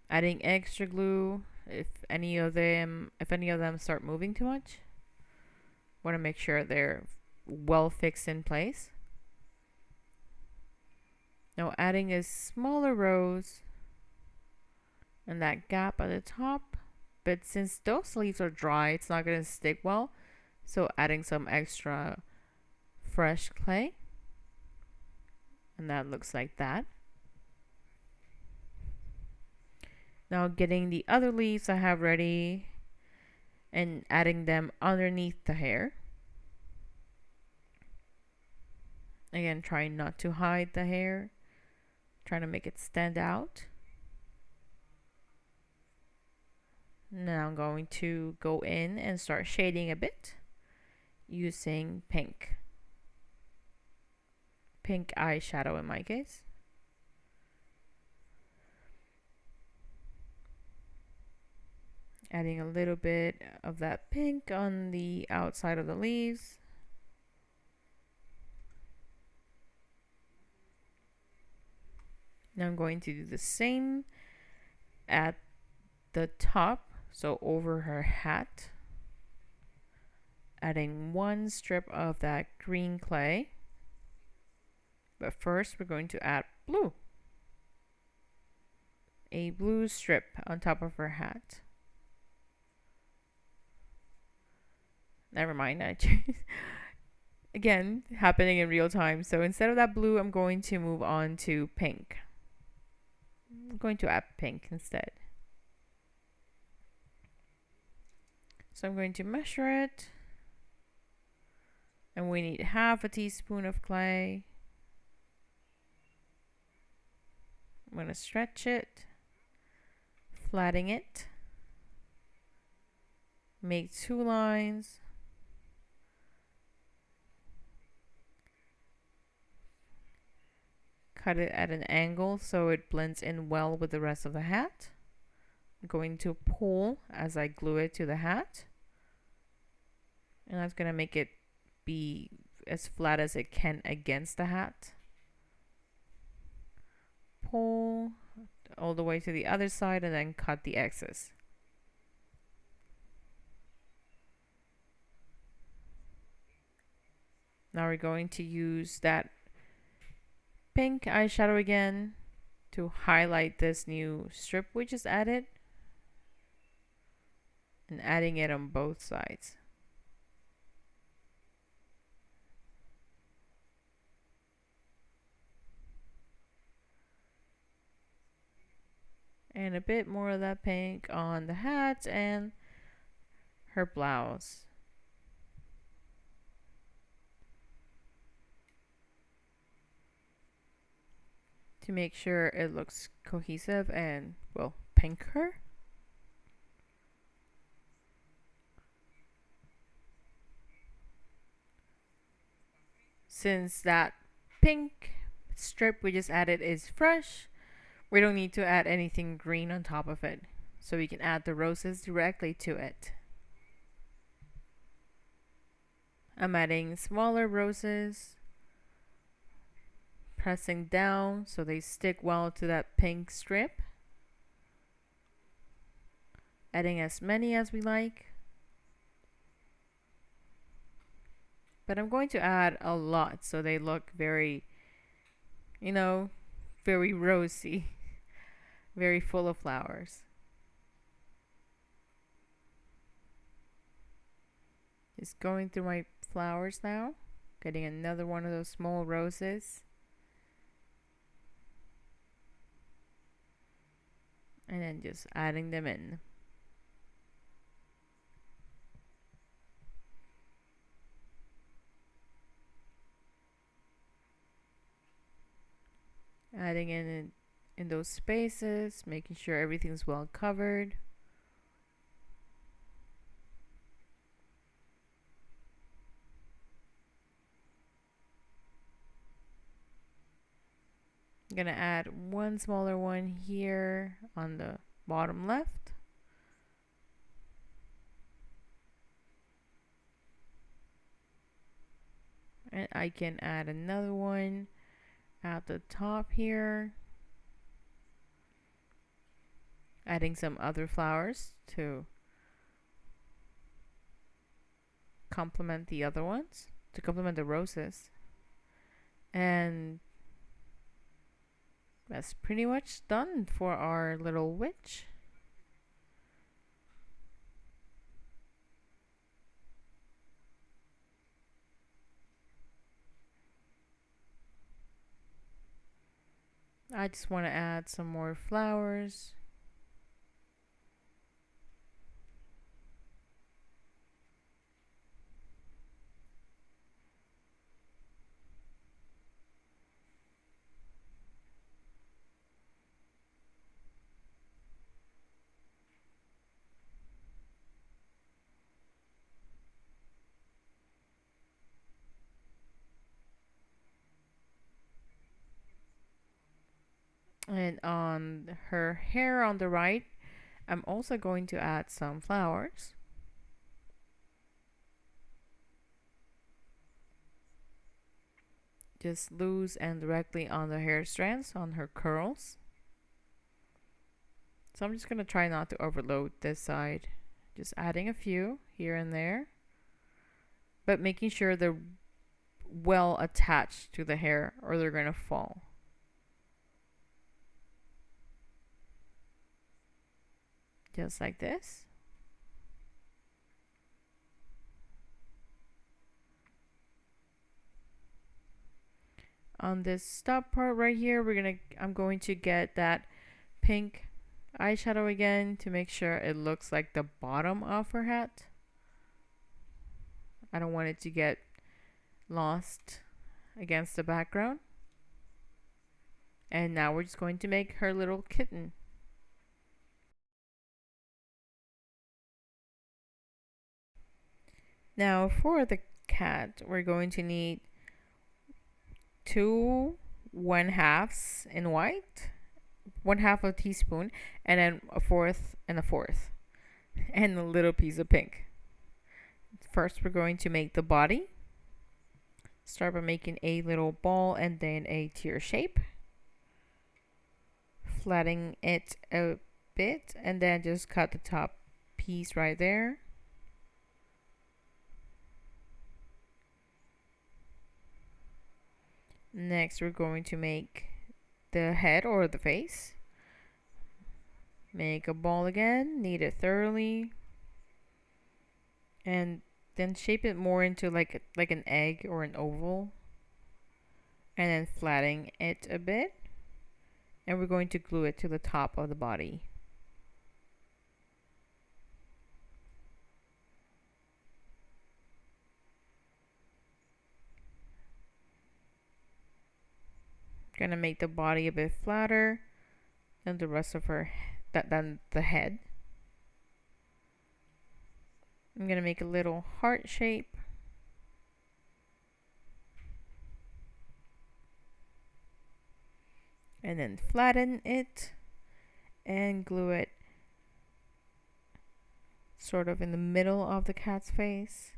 Adding extra glue if any of them start moving too much. Want to make sure they're well fixed in place. Now adding a smaller rose and that gap at the top, but since those leaves are dry, it's not going to stick well, so adding some extra fresh clay, and that looks like that. Now getting the other leaves I have ready and adding them underneath the hair. Again, trying not to hide the hair, trying to make it stand out. Now I'm going to go in and start shading a bit using pink pink eyeshadow in my case. Adding a little bit of that pink on the outside of the leaves. Now I'm going to do the same at the top, so over her hat. Adding one strip of that green clay. But first we're going to add blue. A blue strip on top of her hat. Never mind, again, happening in real time. So instead of that blue, I'm going to move on to pink. I'm going to add pink instead. So I'm going to measure it. And we need half a teaspoon of clay. I'm going to stretch it, flatten it, make 2 lines. Cut it at an angle so it blends in well with the rest of the hat. I'm going to pull as I glue it to the hat. And that's going to make it be as flat as it can against the hat. Pull all the way to the other side and then cut the excess. Now we're going to use that pink eyeshadow again to highlight this new strip we just added and adding it on both sides. And a bit more of that pink on the hat and her blouse. To make sure it looks cohesive and, well, pinker. Since that pink strip we just added is fresh, we don't need to add anything green on top of it. So we can add the roses directly to it. I'm adding smaller roses. Pressing down so they stick well to that pink strip. Adding as many as we like. But I'm going to add a lot so they look very, you know, very rosy. Very full of flowers. Just going through my flowers now. Getting another one of those small roses. And then just adding them in. Adding in those spaces, making sure everything's well covered. I'm gonna add one smaller one here on the bottom left. And I can add another one at the top here. Adding some other flowers to complement the other ones, to complement the roses. And that's pretty much done for our little witch. I just want to add some more flowers. And on her hair on the right, I'm also going to add some flowers. Just loose and directly on the hair strands, on her curls. So I'm just going to try not to overload this side. Just adding a few here and there, but making sure they're well attached to the hair or they're going to fall. Just like this. On this top part right here, I'm going to get that pink eyeshadow again to make sure it looks like the bottom of her hat. I don't want it to get lost against the background. And now we're just going to make her little kitten. Now for the cat, we're going to need 2 1/2s in white, 1/2 of a teaspoon, and then a fourth and a fourth, and a little piece of pink. First, we're going to make the body. Start by making a little ball and then a tear shape. Flattening it a bit, and then just cut the top piece right there. Next, we're going to make the head or the face. Make a ball again, knead it thoroughly, and then shape it more into like an egg or an oval, and then flatten it a bit, and we're going to glue it to the top of the body. Gonna make the body a bit flatter than the rest of her, than the head. I'm gonna make a little heart shape. And then flatten it and glue it sort of in the middle of the cat's face.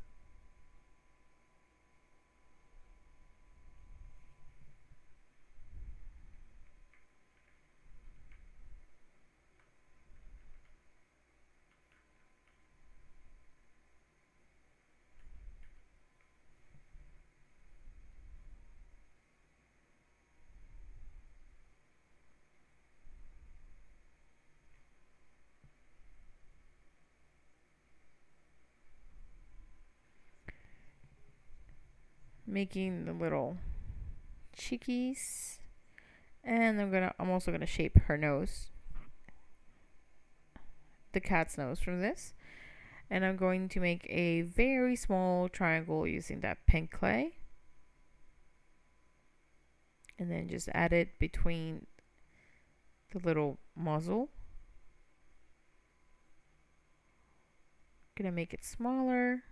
Making the little cheekies, and I'm also gonna shape her nose, the cat's nose from this, and I'm going to make a very small triangle using that pink clay, and then just add it between the little muzzle. Gonna make it smaller.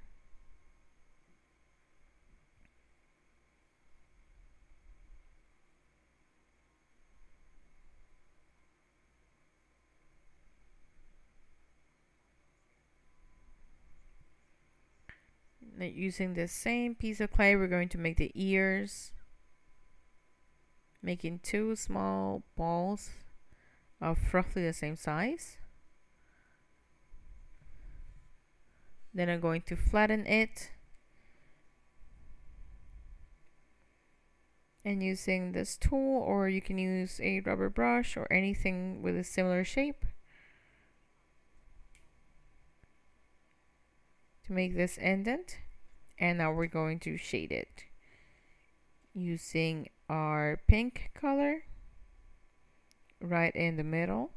Using this same piece of clay, we're going to make the ears, making 2 small balls of roughly the same size. Then I'm going to flatten it, and using this tool, or you can use a rubber brush or anything with a similar shape to make this indent. And now we're going to shade it using our pink color right in the middle,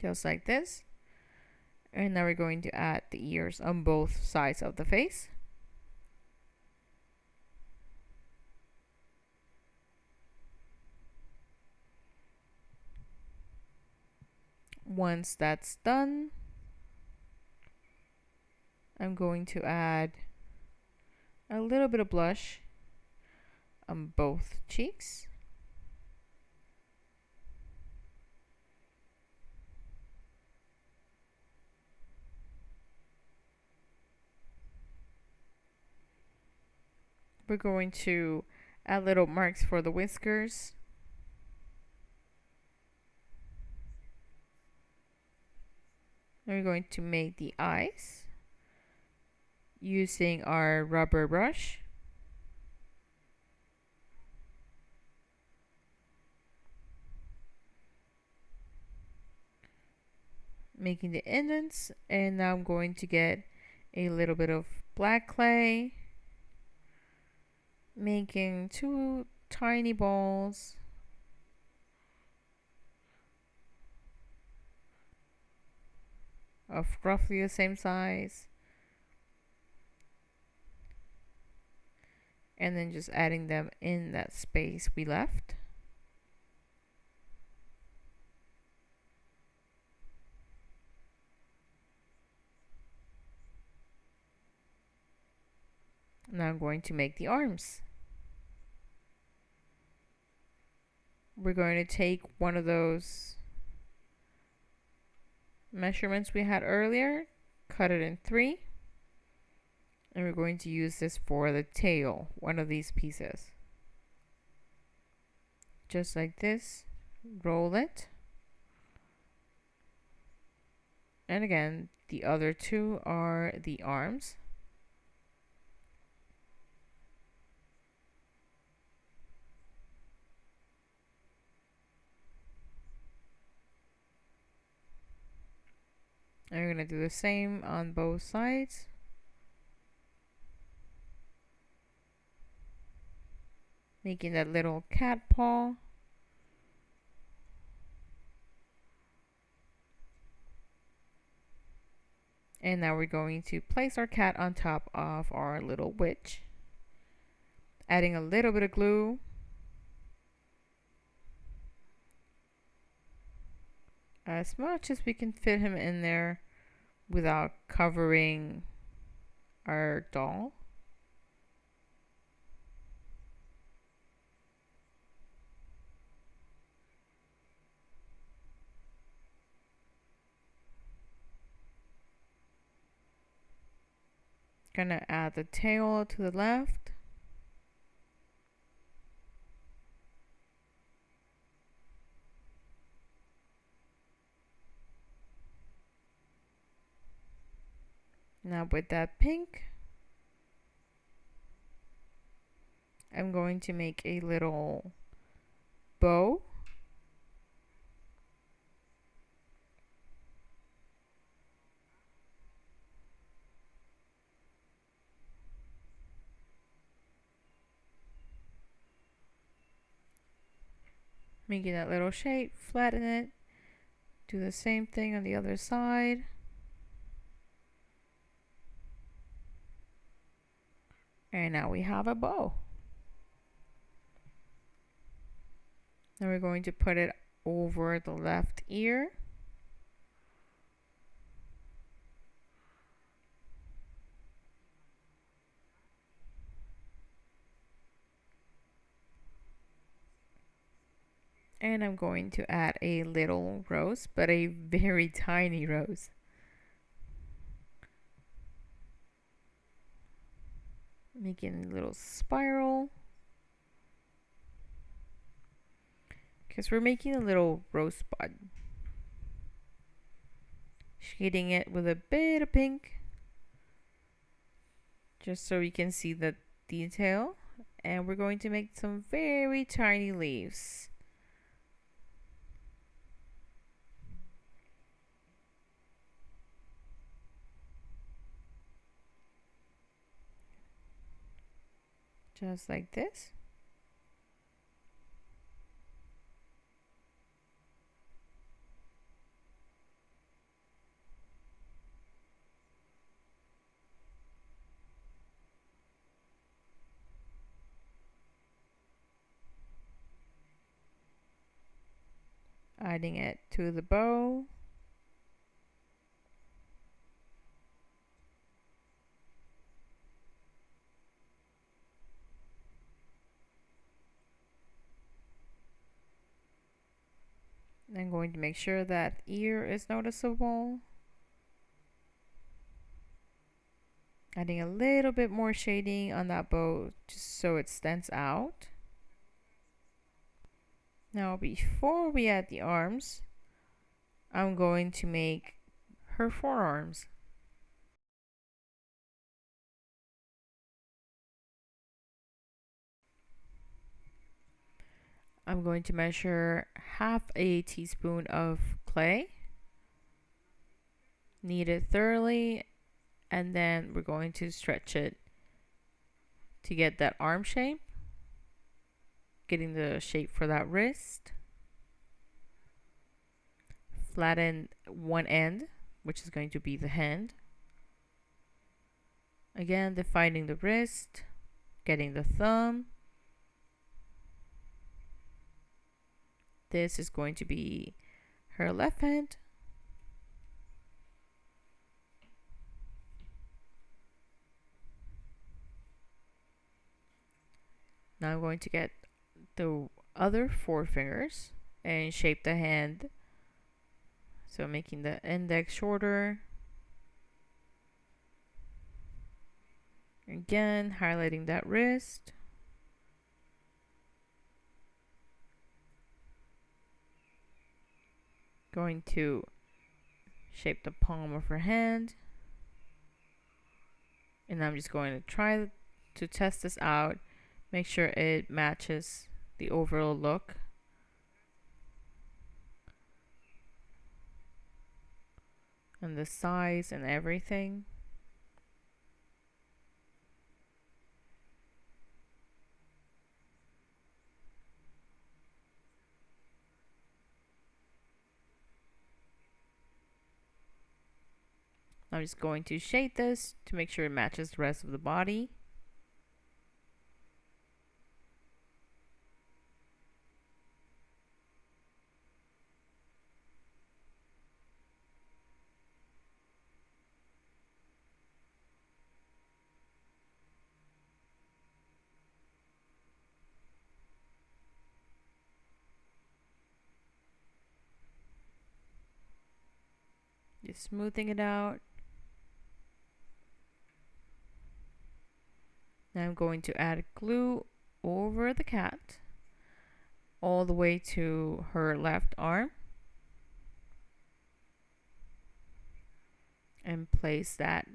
just like this. And now we're going to add the ears on both sides of the face. Once that's done, I'm going to add a little bit of blush on both cheeks. We're going to add little marks for the whiskers. And we're going to make the eyes using our rubber brush. Making the indents, and now I'm going to get a little bit of black clay, making 2 tiny balls of roughly the same size, and then just adding them in that space we left. Now I'm going to make the arms. We're going to take one of those measurements we had earlier, cut it in 3, and we're going to use this for the tail, one of these pieces. Just like this, roll it. And again, the other 2 are the arms. And we're going to do the same on both sides. Making that little cat paw. And now we're going to place our cat on top of our little witch. Adding a little bit of glue. As much as we can fit him in there without covering our doll. Gonna add the tail to the left. Now with that pink, I'm going to make a little bow. Making that little shape, flatten it, do the same thing on the other side. And now we have a bow. Now we're going to put it over the left ear. And I'm going to add a little rose, but a very tiny rose. Making a little spiral. Because we're making a little rosebud. Shading it with a bit of pink. Just so you can see the detail. And we're going to make some very tiny leaves. Just like this. Adding it to the bow. I'm going to make sure that ear is noticeable. Adding a little bit more shading on that bow just so it stands out. Now before we add the arms, I'm going to make her forearms. I'm going to measure half a teaspoon of clay, knead it thoroughly, and then we're going to stretch it to get that arm shape, getting the shape for that wrist. Flatten one end, which is going to be the hand. Again, defining the wrist, getting the thumb. This is going to be her left hand. Now I'm going to get the other four fingers and shape the hand. So making the index shorter. Again, highlighting that wrist. Going to shape the palm of her hand. And I'm just going to try to test this out. Make sure it matches the overall look. And the size and everything. I'm just going to shade this to make sure it matches the rest of the body. Just smoothing it out. Now I'm going to add glue over the cat all the way to her left arm and place that,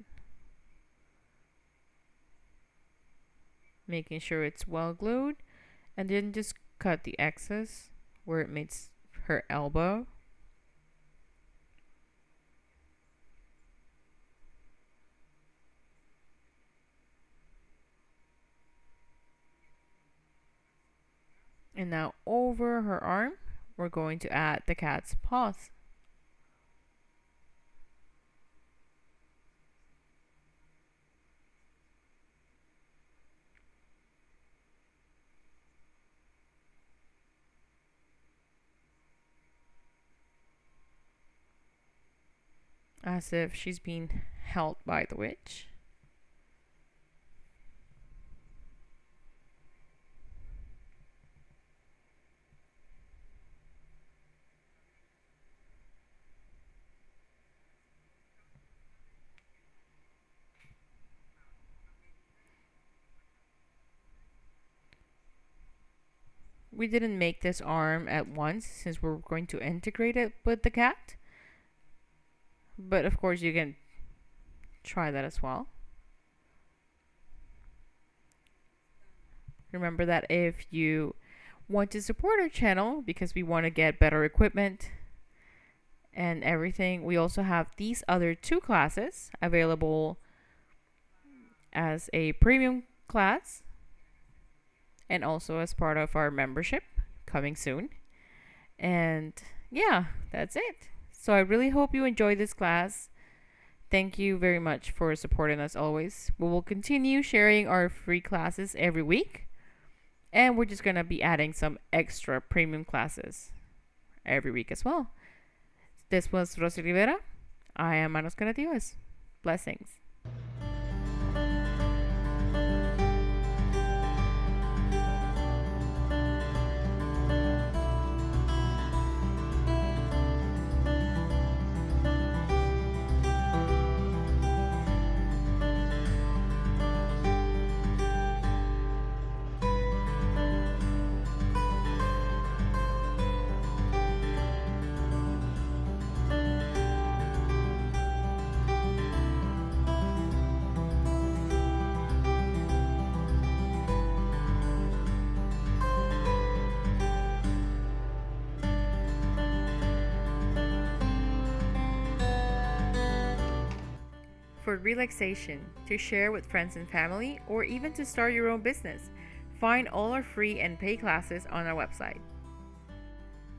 making sure it's well glued, and then just cut the excess where it meets her elbow. And now over her arm, we're going to add the cat's paws. As if she's being held by the witch. We didn't make this arm at once since we're going to integrate it with the cat. But of course you can try that as well. Remember that if you want to support our channel because we want to get better equipment and everything, we also have these other two classes available as a premium class and also as part of our membership coming soon. And yeah, that's it. So I really hope you enjoyed this class. Thank you very much for supporting us always. We will continue sharing our free classes every week. And we're just going to be adding some extra premium classes every week as well. This was Rossy Rivera. I am Manos Creativas. Blessings. for relaxation, to share with friends and family, or even to start your own business. Find all our free and paid classes on our website.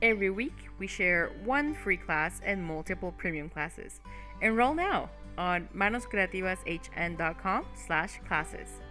Every week, we share one free class and multiple premium classes. Enroll now on manoscreativashn.com/classes.